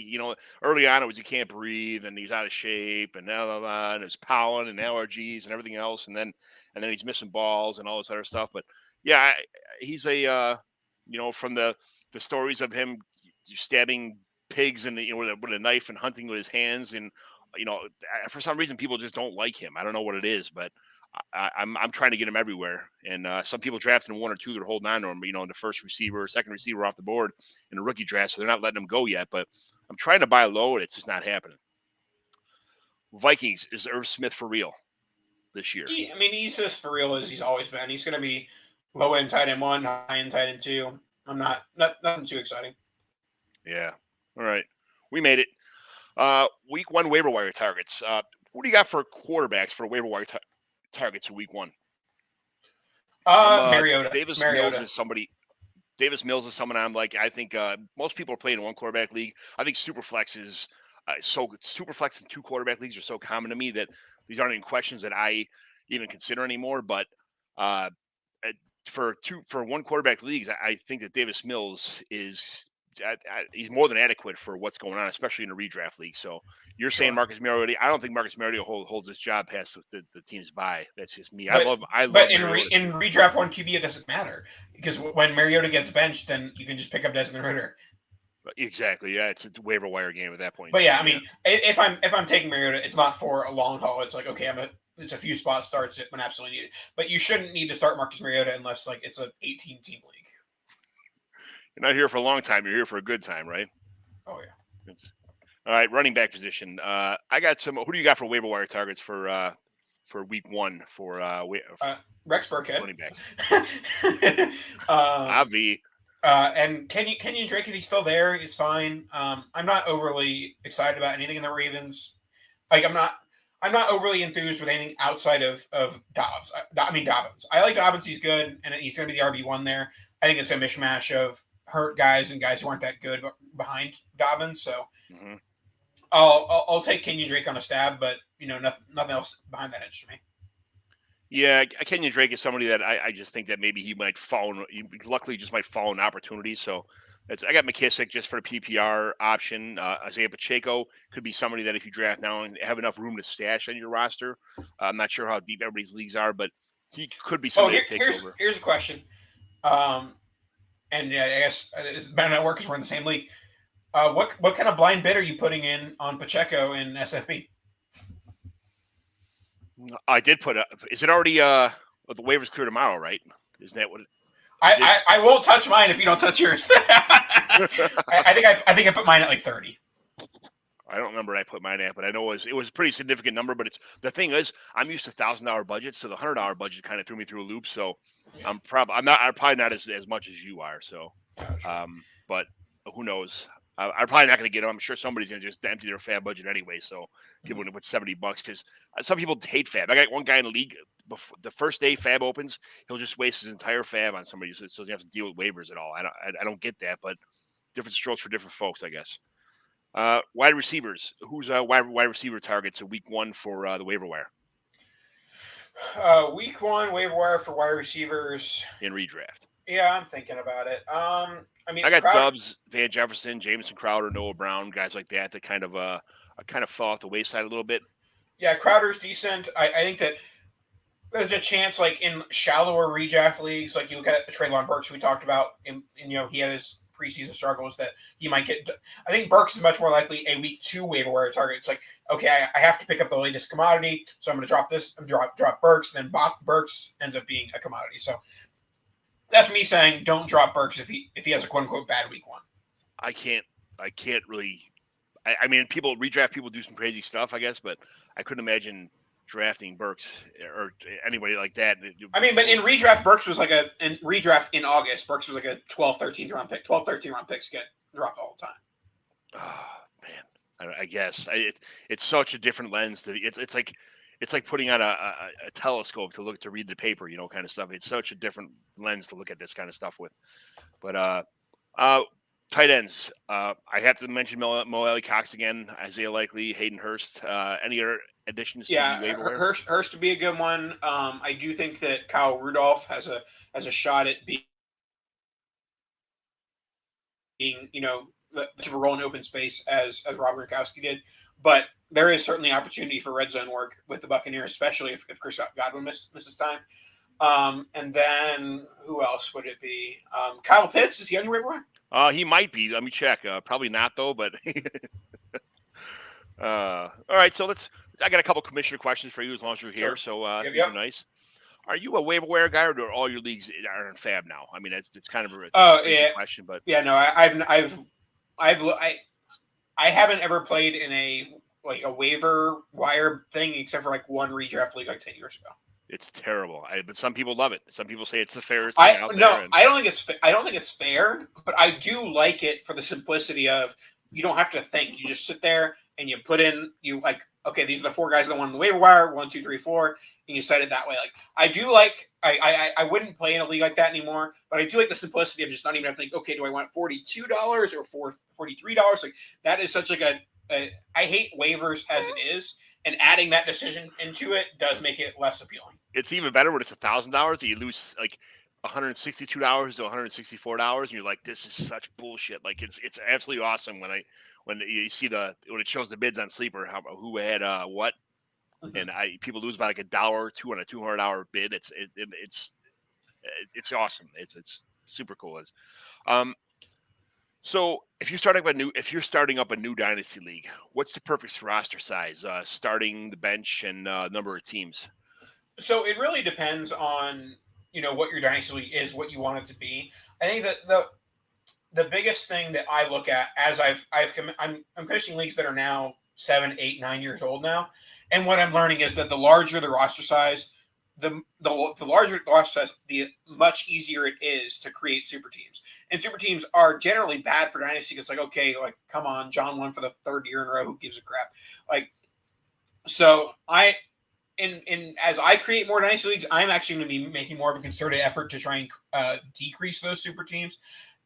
Early on it was he can't breathe and he's out of shape and blah, blah, blah, and it's pollen and allergies and everything else, and then he's missing balls and all this other stuff. But yeah, he's from the stories of him stabbing pigs with a knife and hunting with his hands, and for some reason people just don't like him. I don't know what it is, but I'm trying to get him everywhere. And some people drafted him 1 or 2 that are holding on to him, the first receiver, second receiver off the board in the rookie draft. So they're not letting him go yet, but I'm trying to buy low and it's just not happening. Vikings, is Irv Smith for real this year? He's just for real as he's always been. He's going to be low end tight end 1, high end tight end 2. I'm nothing too exciting. Yeah. All right. We made it. Week 1 waiver wire targets. What do you got for quarterbacks for waiver wire targets in week 1? Mariota. Davis Mills is somebody. Davis Mills is someone I'm like. I think most people are playing in 1 quarterback league. I think Superflex is so super flex and 2 quarterback leagues are so common to me that these aren't even questions that I even consider anymore. But for 1 quarterback leagues, I think that Davis Mills is he's more than adequate for what's going on, especially in a redraft league. So you're saying Marcus Mariota? I don't think Marcus Mariota holds his job past the team's bye. That's just me. I love. But in redraft 1 QB, it doesn't matter because when Mariota gets benched, then you can just pick up Desmond Ridder. Exactly. Yeah, it's a waiver wire game at that point. But yeah, I mean, if I'm taking Mariota, it's not for a long haul. It's like, okay, it's a few spot starts when absolutely needed. But you shouldn't need to start Marcus Mariota unless like it's an 18-team league. You're not here for a long time. You're here for a good time, right? Oh yeah. All right, running back position. I got some. Who do you got for waiver wire targets for week 1 for Rex Burkhead running back? Avi. And Kenyon Drake, if he's still there, is fine. I'm not overly excited about anything in the Ravens. Like I'm not overly enthused with anything outside of Dobbins. Dobbins. I like Dobbins. He's good, and he's going to be the RB1 there. I think it's a mishmash of hurt guys and guys who aren't that good behind Dobbins. So I'll take Kenyon Drake on a stab, but nothing else behind that interests me. Yeah, Kenyon Drake is somebody that I just think that maybe he might fall. Luckily, just might fall in opportunity. So I got McKissick just for the PPR option. Isaiah Pacheco could be somebody that if you draft now and have enough room to stash on your roster. I'm not sure how deep everybody's leagues are, but he could be somebody that takes over. Here's a question. And yeah, I guess it better not work because we're in the same league. What kind of blind bid are you putting in on Pacheco in SFB? I did put is it already the waivers clear tomorrow, right? Isn't that what I won't touch mine if you don't touch yours. I think I put mine at like 30. I don't remember what I put mine at, but I know it was a pretty significant number. But the thing is, I'm used to $1,000 budgets, so the $100 budget kind of threw me through a loop. So yeah. I'm probably not as much as you are. So, but who knows? I'm probably not going to get them. I'm sure somebody's going to just empty their fab budget anyway. So people going to put $70 because some people hate fab. I got one guy in the league. Before the first day fab opens, he'll just waste his entire fab on somebody, so he doesn't have to deal with waivers at all. I don't get that, but different strokes for different folks, I guess. Wide receivers. Who's wide receiver targets in week 1 for the waiver wire? Week 1 waiver wire for wide receivers in redraft. Yeah, I'm thinking about it. I got Dubs, Van Jefferson, Jamison Crowder, Noah Brown, guys like that kind of fell off the wayside a little bit. Yeah, Crowder's decent. I think that there's a chance, like in shallower redraft leagues, like you look at Treylon Burks, who we talked about, and he had his preseason struggles that he might get. I think Burks is much more likely a week 2 waiver wire target. It's like, okay, I have to pick up the latest commodity, so I'm going to drop this, drop Burks, and then Burks ends up being a commodity. So that's me saying don't drop Burks if he has a quote unquote bad week 1. I can't really. I mean, redraft people do some crazy stuff, I guess, but I couldn't imagine drafting Burks or anybody like that. I mean, but in redraft, Burks was like in redraft in August, Burks was like a 12, 13 round pick. 12, 13 round picks get dropped all the time. Oh man, I guess it's such a different lens to it's like putting on a telescope to read the paper, kind of stuff. It's such a different lens to look at this kind of stuff with. But tight ends, I have to mention Mo Alley-Cox again, Isaiah Likely, Hayden Hurst. Any other additions? Yeah, Hurst would be a good one. I do think that Kyle Rudolph has a shot at being much of a role in open space as Rob Gronkowski did, but there is certainly opportunity for red zone work with the Buccaneers, especially if Chris Godwin misses time. And then who else would it be? Kyle Pitts, is he on your waiver wire? He might be. Let me check. Probably not though, but all right. So I got a couple commissioner questions for you as long as you're here. Sure. So these are nice. Are you a waiver wire guy, or do all your leagues are in fab now? I mean, it's kind of a question, but yeah, no, I haven't ever played in a waiver wire thing except for like one redraft league like 10 years ago. It's terrible. But some people love it. Some people say it's the fairest thing out there. I don't think it's fair, but I do like it for the simplicity of you don't have to think. You just sit there and you put in okay, these are the 4 guys that won the waiver wire, 1, 2, 3, 4, and you set it that way. Like I do like I wouldn't play in a league like that anymore, but I do like the simplicity of just not even have to think, okay, do I want $42 or $43? Like that is such like I hate waivers as it is, and adding that decision into it does make it less appealing. It's even better when it's $1,000 and you lose like $162 to $164, and you're like, this is such bullshit. Like it's absolutely awesome when you see when it shows the bids on Sleeper who had what, and people lose by like $1 or $2 on a $200 bid. It's awesome. It's super cool. So if you're starting up a new dynasty league, what's the perfect roster size? Starting, the bench, and number of teams. So it really depends on what your dynasty league is, what you want it to be. I think that the biggest thing that I look at as I'm finishing leagues that are now 7, 8, 9 years old now, and what I'm learning is that the larger the roster size, the larger the roster size, the much easier it is to create super teams. And super teams are generally bad for dynasty. It's like, okay, like, come on, John won for the third year in a row. Who gives a crap? Like, so as I create more dynasty leagues, I'm actually going to be making more of a concerted effort to try and decrease those super teams.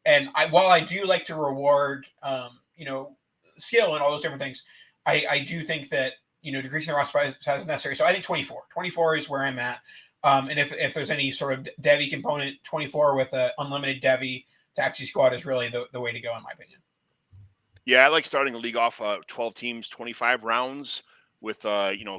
And while I do like to reward, skill and all those different things, I do think that, decreasing the roster size is necessary. So I think 24. 24 is where I'm at. And if there's any sort of Devy component, 24 with an unlimited Devy taxi squad is really the way to go, in my opinion. Yeah, I like starting a league off 12 teams, 25 rounds with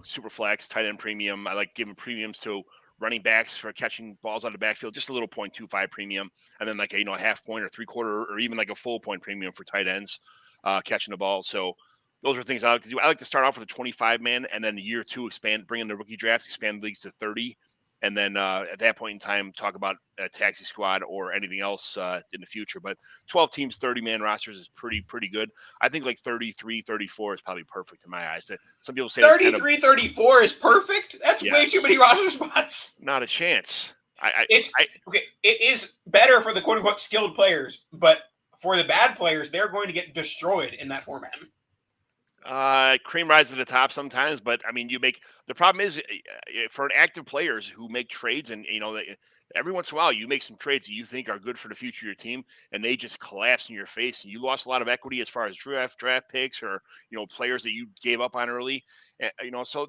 super flex, tight end premium. I like giving premiums to running backs for catching balls out of the backfield, just a little 0.25 premium, and then like a half point or 3/4 or even like a full point premium for tight ends catching the ball. So those are things I like to do. I like to start off with a 25 man, and then year 2 bring in the rookie drafts, expand leagues to 30. And then at that point in time, talk about a taxi squad or anything else in the future. But 12 teams, 30-man rosters is pretty good. I think like 33, 34 is probably perfect in my eyes. Some people say 33, 34 is perfect? That's way too many roster spots. Not a chance. Okay. It is better for the quote-unquote skilled players, but for the bad players, they're going to get destroyed in that format. Cream rises to the top sometimes, but I mean, the problem is for active players who make trades, and every once in a while you make some trades that you think are good for the future of your team, and they just collapse in your face, and you lost a lot of equity as far as draft picks or players that you gave up on early. So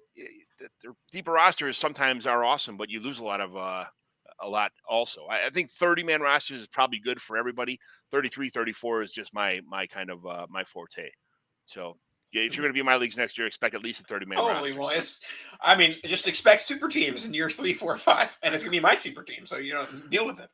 the deeper rosters sometimes are awesome, but you lose a lot also. I think 30-man rosters is probably good for everybody. 33, 34 is just my kind of my forte. So. Yeah, if you're going to be in my leagues next year, expect at least a 30-man roster. Just expect super teams in years 3, 4, 5, and it's going to be my super team, so deal with it.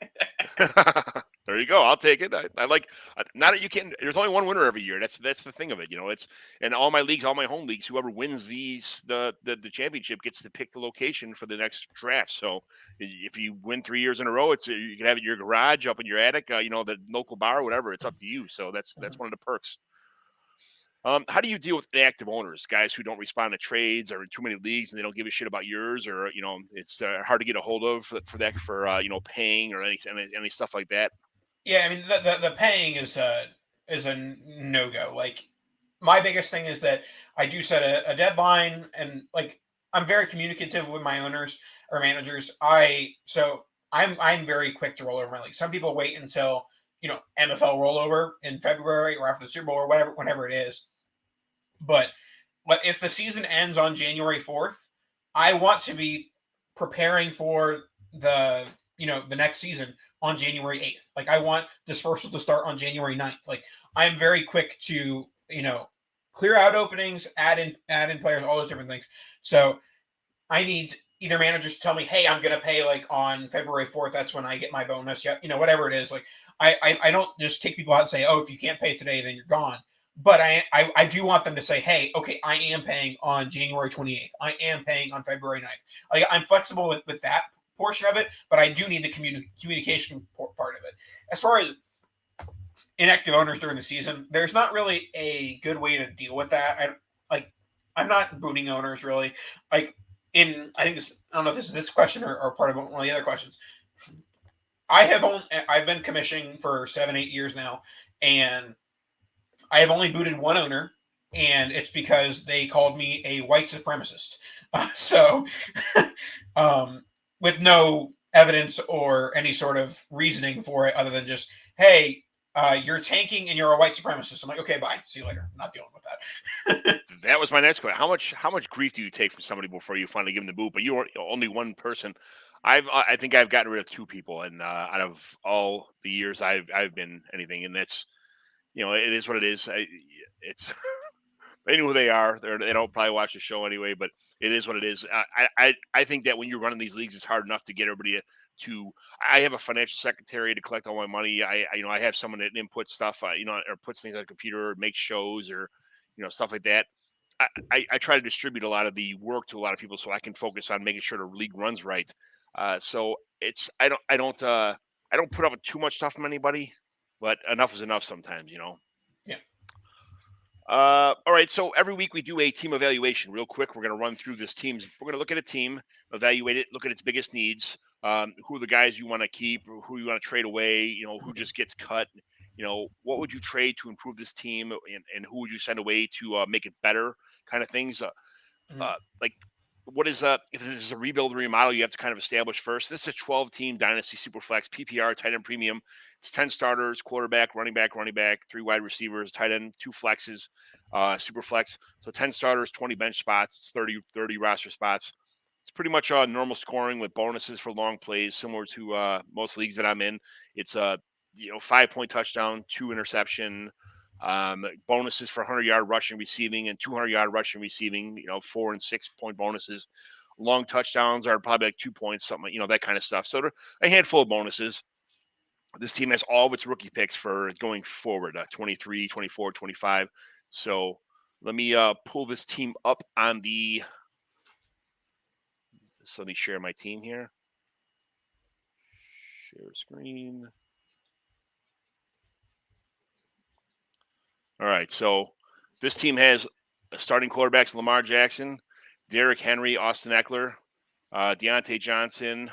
There you go. I'll take it. I like. Not that you can. There's only one winner every year. That's the thing of it. It's in all my leagues, all my home leagues. Whoever wins the championship gets to pick the location for the next draft. So if you win 3 years in a row, you can have it in your garage, up in your attic, the local bar, whatever. It's up to you. So that's one of the perks. How do you deal with inactive owners, guys who don't respond to trades or in too many leagues and they don't give a shit about yours, or it's hard to get a hold of for paying or any stuff like that? Yeah, I mean the paying is a no-go. Like, my biggest thing is that I do set a deadline, and like, I'm very communicative with my owners or managers. I'm very quick to roll over my league. Some people wait until MFL rollover in February or after the Super Bowl or whenever it is. But if the season ends on January 4th, I want to be preparing for the next season on January 8th. Like, I want dispersals to start on January 9th. Like, I'm very quick to, clear out openings, add in players, all those different things. So I need either managers to tell me, hey, I'm going to pay like on February 4th. That's when I get my bonus. Yeah. Whatever it is. Like, I don't just kick people out and say, oh, if you can't pay today, then you're gone. But I do want them to say, hey, okay, I am paying on January 28th. I am paying on February 9th. Like, I'm flexible with that portion of it, but I do need the communication part of it. As far as inactive owners during the season, there's not really a good way to deal with that. I'm not booting owners really. I don't know if this is this question or part of one of the other questions. I've been commissioning for 7-8 years now, and I have only booted one owner, and it's because they called me a white supremacist. With no evidence or any sort of reasoning for it other than just, hey, you're tanking and you're a white supremacist. I'm like, okay, bye. See you later. I'm not dealing with that. That was my next question. How much grief do you take from somebody before you finally give them the boot? But you are only one person. I think I've gotten rid of 2 people, and out of all the years I've been anything, and that's, it is what it is. It's they know who they are. They don't probably watch the show anyway, but it is what it is. I think that when you're running these leagues, it's hard enough to get everybody to. I have a financial secretary to collect all my money. I have someone that inputs stuff, or puts things on the computer, or makes shows, or stuff like that. I try to distribute a lot of the work to a lot of people so I can focus on making sure the league runs right. So it's I don't put up with too much stuff from anybody, but enough is enough sometimes. Yeah. All right. So every week we do a team evaluation. Real quick, we're going to run through this team's. We're going to look at a team, evaluate it, look at its biggest needs. Who are the guys you want to keep, who you want to trade away? Who just gets cut. What would you trade to improve this team, and who would you send away to make it better? Kind of things. Like, what is if this is a rebuild or remodel, you have to kind of establish first. This is a 12-team Dynasty Superflex PPR tight end premium. It's 10 starters, quarterback, running back, 3 wide receivers, tight end, 2 flexes, Superflex. So 10 starters, 20 bench spots, it's 30 roster spots. It's pretty much normal scoring with bonuses for long plays, similar to most leagues that I'm in. It's 5-point touchdown, 2 interception. Bonuses for 100-yard rushing, receiving, and 200-yard rushing, receiving. 4 and 6-point bonuses. Long touchdowns are probably like 2 points, something, that kind of stuff. So a handful of bonuses. This team has all of its rookie picks for going forward, 23, 24, 25. So let me pull this team up on the. So let me share my team here. Share screen. All right, so this team has starting quarterbacks Lamar Jackson, Derrick Henry, Austin Eckler, Deontay Johnson,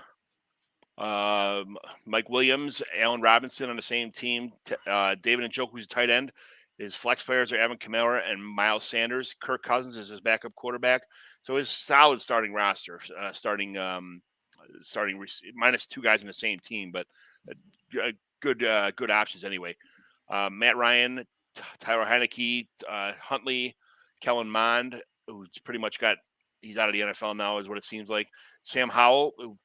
Mike Williams, Allen Robinson on the same team. David Njoku's tight end. His flex players are Evan Kamara and Miles Sanders. Kirk Cousins is his backup quarterback. So his solid starting roster, starting minus 2 guys in the same team, but good options anyway. Matt Ryan, Tyler Heineke, Huntley, Kellen Mond, who's pretty much he's out of the NFL now, is what it seems like. Sam Howell, who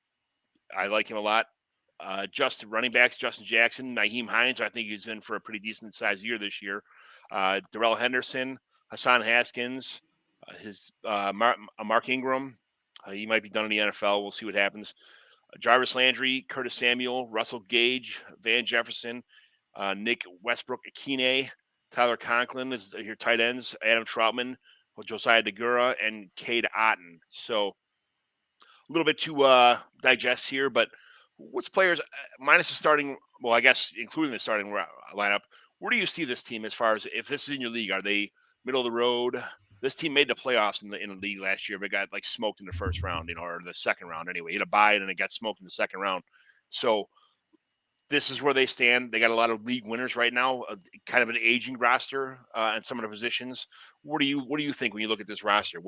I like him a lot. Running backs, Justin Jackson, Nyheim Hines. I think he's in for a pretty decent sized year this year. Darrell Henderson, Hassan Haskins, Mark Ingram. He might be done in the NFL. We'll see what happens. Jarvis Landry, Curtis Samuel, Russell Gage, Van Jefferson, Nick Westbrook-Akine, Tyler Conklin is your tight ends, Adam Troutman, Josiah Deguara, and Cade Otton. So a little bit to digest here, but what's players minus the starting? Well, I guess including the starting lineup. Where do you see this team as far as if this is in your league? Are they middle of the road? This team made the playoffs in the league last year, but got smoked in the first round, or the second round anyway. He had a bye and then it got smoked in the second round. So this is where they stand. They got a lot of league winners right now, kind of an aging roster and some of the positions. What do you think when you look at this roster?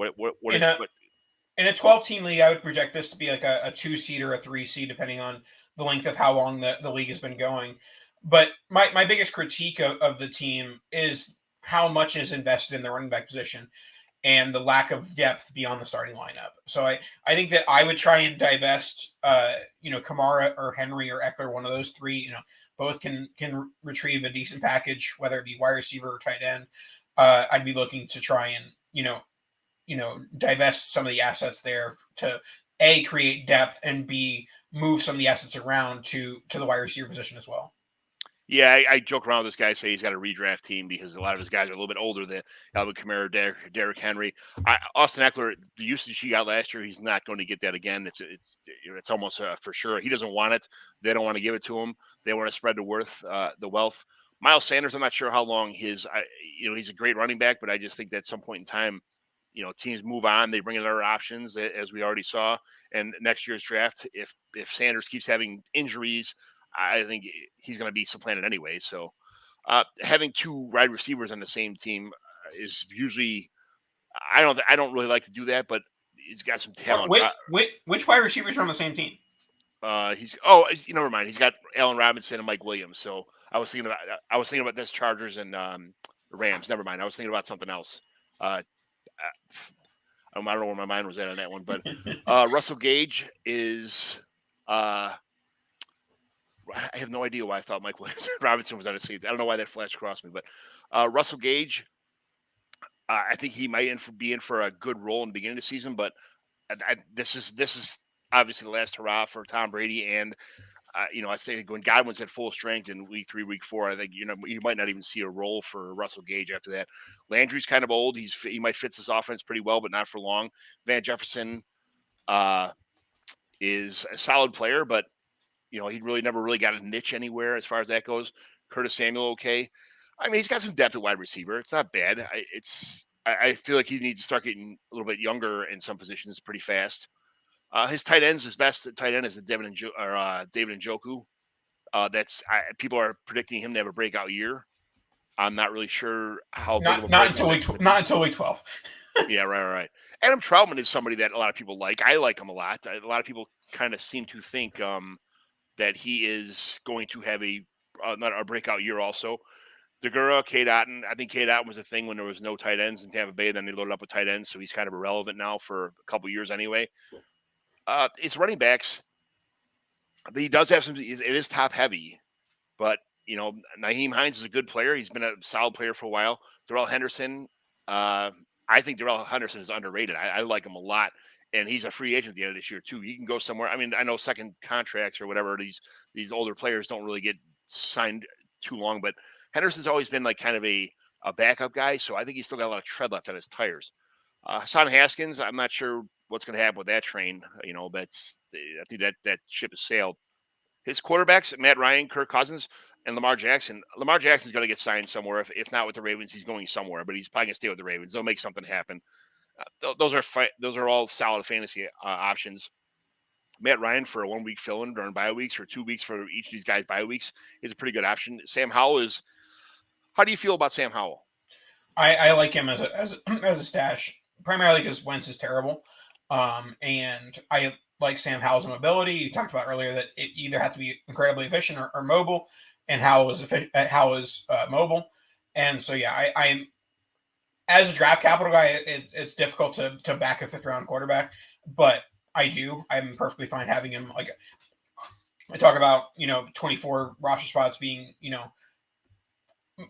In a 12-team league, I would project this to be like a 2-seed or a 3-seed, depending on the length of how long the league has been going. But my biggest critique of the team is how much is invested in the running back position and the lack of depth beyond the starting lineup. So I think that I would try and divest, Kamara or Henry or Eckler, one of those 3. Both can retrieve a decent package, whether it be wide receiver or tight end. I'd be looking to try and divest some of the assets there to A, create depth, and B, move some of the assets around to the wide receiver position as well. Yeah, I joke around with this guy, say he's got a redraft team because a lot of his guys are a little bit older than Alvin Kamara, Derrick Henry. Austin Eckler, the usage he got last year, he's not going to get that again. It's almost for sure. He doesn't want it. They don't want to give it to him. They want to spread the wealth. Miles Sanders, I'm not sure how long he's a great running back, but I just think that at some point in time, teams move on. They bring in other options, as we already saw. And next year's draft, if Sanders keeps having injuries, I think he's going to be supplanted anyway. So having 2 wide receivers on the same team is usually I don't really like to do that, but he's got some talent. Which wide receivers are on the same team? Never mind. He's got Allen Robinson and Mike Williams. So I was thinking about this Chargers and Rams. Never mind. I was thinking about something else. I don't know where my mind was at on that one, but Russell Gage is. I have no idea why I thought Mike Williams Robinson was on his team. I don't know why that flashed across me, but Russell Gage, I think he might be in for a good role in the beginning of the season, but this is obviously the last hurrah for Tom Brady, and I say when Godwin's at full strength in week 3, week 4, I think you might not even see a role for Russell Gage after that. Landry's kind of old; he might fit this offense pretty well, but not for long. Van Jefferson is a solid player, but he really never got a niche anywhere as far as that goes. Curtis Samuel, okay. I mean, he's got some depth at wide receiver. It's not bad. I feel like he needs to start getting a little bit younger in some positions pretty fast. His tight ends, his best tight end is David Njoku. People are predicting him to have a breakout year. I'm not really sure how big of a not until week 12. Yeah, right. Adam Troutman is somebody that a lot of people like. I like him a lot. A lot of people kind of seem to think that he is going to have not a breakout year also. Degura, Cade Otton. I think Cade Otton was a thing when there was no tight ends in Tampa Bay. Then they loaded up with tight ends, so he's kind of irrelevant now for a couple years anyway. It's running backs. He does have some. It is top heavy, but Nyheim Hines is a good player. He's been a solid player for a while. Darrell Henderson. I think Darrell Henderson is underrated. I like him a lot. And he's a free agent at the end of this year too. He can go somewhere. I mean, I know second contracts or whatever, these older players don't really get signed too long, but Henderson's always been like kind of a backup guy. So I think he's still got a lot of tread left on his tires. Hassan Haskins, I'm not sure what's going to happen with that train. I think that ship has sailed. His quarterbacks, Matt Ryan, Kirk Cousins, and Lamar Jackson. Lamar Jackson's going to get signed somewhere. If not with the Ravens, he's going somewhere, but he's probably going to stay with the Ravens. They'll make something happen. Those are all solid fantasy options. Matt Ryan for a 1 week fill-in during bye weeks or 2 weeks for each of these guys' bye weeks is a pretty good option. Sam Howell is. How do you feel about Sam Howell? I like him as a stash primarily because Wentz is terrible, and I like Sam Howell's mobility. You talked about earlier that it either has to be incredibly efficient or mobile, and Howell is mobile, and so yeah, I'm. As a draft capital guy, it's difficult to back a 5th round quarterback, but I'm perfectly fine having him. Like I talk about, 24 roster spots being,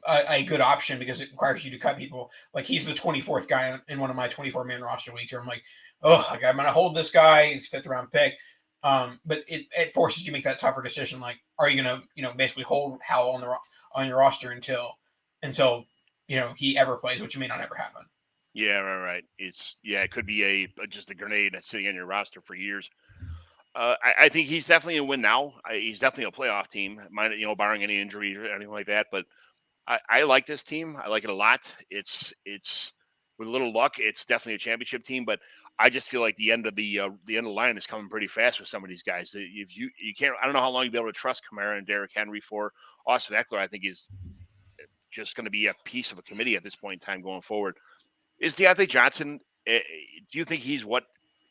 a good option because it requires you to cut people. Like he's the 24th guy in one of my 24-man roster leagues where I'm like, I'm going to hold this guy. He's 5th round pick. But it forces you to make that tougher decision. Like, are you going to, basically hold Howell on your roster until he ever plays, which may not ever happen. Yeah, right. It could be just a grenade sitting on your roster for years. I think he's definitely a win now. He's definitely a playoff team, barring any injury or anything like that. But I like this team. I like it a lot. It's with a little luck, it's definitely a championship team. But I just feel like the end of the line is coming pretty fast with some of these guys. If you can't, I don't know how long you'll be able to trust Kamara and Derrick Henry for. Austin Eckler, I think is just going to be a piece of a committee at this point in time going forward. Is Deontay Johnson, do you think he's what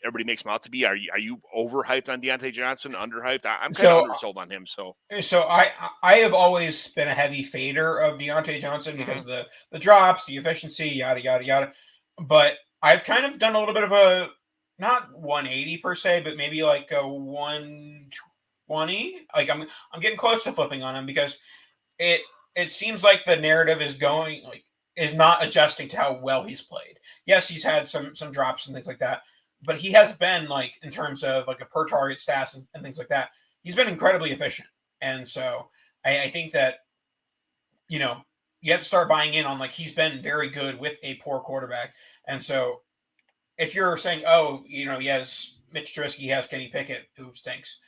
everybody makes him out to be? Are you overhyped on Deontay Johnson, underhyped? I'm kind of undersold on him. So I have always been a heavy fader of Deontay Johnson because of the drops, the efficiency, yada, yada, yada. But I've kind of done a little bit of a, not 180 per se, but maybe like a 120. Like I'm getting close to flipping on him because it seems like the narrative is not adjusting to how well he's played. Yes, he's had some drops and things like that, but he has been, like, in terms of like a per target stats and things like that, he's been incredibly efficient. And so I think that, you have to start buying in on, like, he's been very good with a poor quarterback. And so if you're saying, he has Mitch Trubisky, he has Kenny Pickett, who stinks,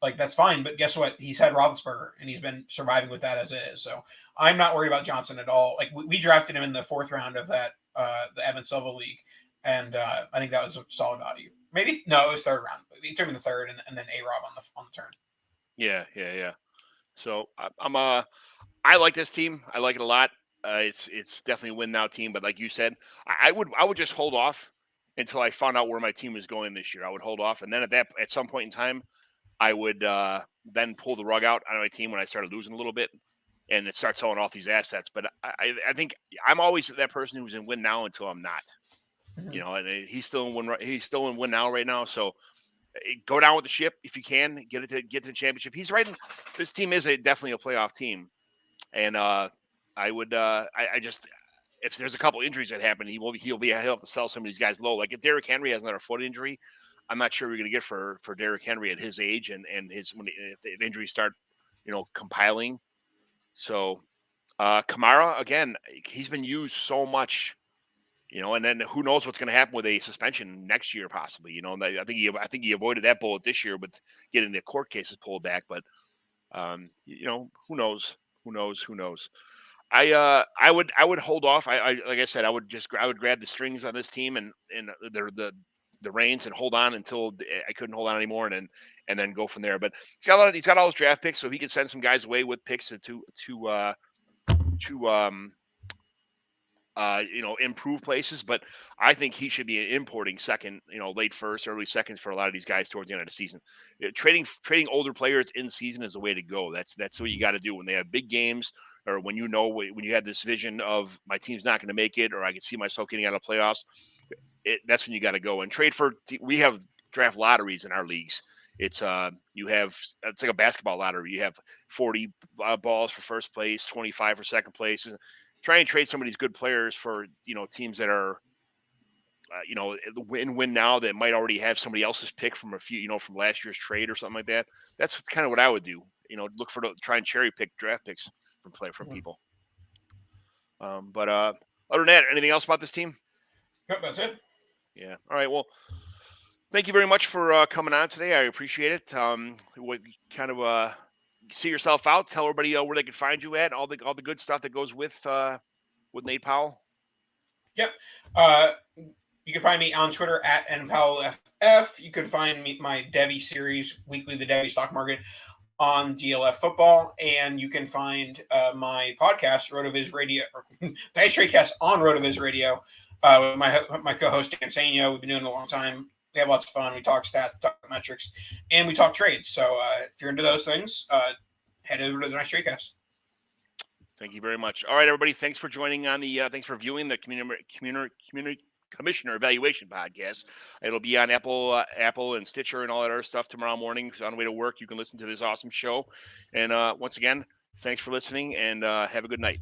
like, that's fine. But guess what? He's had Roethlisberger, and he's been surviving with that as it is. So I'm not worried about Johnson at all. Like, we drafted him in the 4th round of that the Evan Silva League, and I think that was a solid value. Maybe it was 3rd round. He took him in the 3rd, and then A-Rob on the turn. Yeah. So I like this team. I like it a lot. It's definitely a win now team. But like you said, I would just hold off until I found out where my team was going this year. I would hold off, and then at some point in time, I would then pull the rug out on my team when I started losing a little bit, and it starts selling off these assets. But I think I'm always that person who's in win now until I'm not. Mhm. And he's still in win. He's still in win now right now. So go down with the ship if you can. Get to the championship. He's right. This team is definitely a playoff team, and I would. I just if there's a couple injuries that happen, he'll have to sell some of these guys low. Like if Derrick Henry has another foot injury, I'm not sure we're going to get for Derrick Henry at his age and his if injuries start, compiling. So Kamara again, he's been used so much, and then who knows what's going to happen with a suspension next year possibly. I think he avoided that bullet this year with getting the court cases pulled back, but who knows? Who knows? I would hold off. I like I said, I would grab the strings on this team and the reins and hold on until I couldn't hold on anymore, and then go from there. But he's got all his draft picks, so he can send some guys away with picks to improve places. But I think he should be importing second, late first, early seconds for a lot of these guys towards the end of the season. Trading older players in season is the way to go. That's what you got to do when they have big games, or when when you have this vision of my team's not going to make it, or I can see myself getting out of playoffs. That's when you got to go and trade for. We have draft lotteries in our leagues. It's it's like a basketball lottery. You have 40 balls for first place, 25 for second place. Try and trade some of these good players for teams that are win now that might already have somebody else's pick from a few from last year's trade or something like that. That's kind of what I would do. Look try and cherry pick draft picks from people. But other than that, anything else about this team? Yep, that's it. Yeah. All right. Well, thank you very much for coming on today. I appreciate it. What kind of see yourself out? Tell everybody where they can find you at. All the good stuff that goes with Nate Powell. Yep. You can find me on Twitter at NPowellFF. You can find me my Devy series, weekly, the Devy Stock Market, on DLF Football, and you can find my podcast, RotoViz Radio, Dice Tradecast on RotoViz Radio, with my co-host Dan Sanyo. We've been doing it a long time. We have lots of fun. We talk stats, talk metrics, and we talk trades. So if you're into those things, head over to the Dice Tradecast. Thank you very much. All right, everybody. Thanks for joining on the. Thanks for viewing the community Commissioner Evaluation Podcast. It'll be on Apple and Stitcher and all that other stuff tomorrow morning. On the way to work, you can listen to this awesome show. And once again, thanks for listening, and have a good night.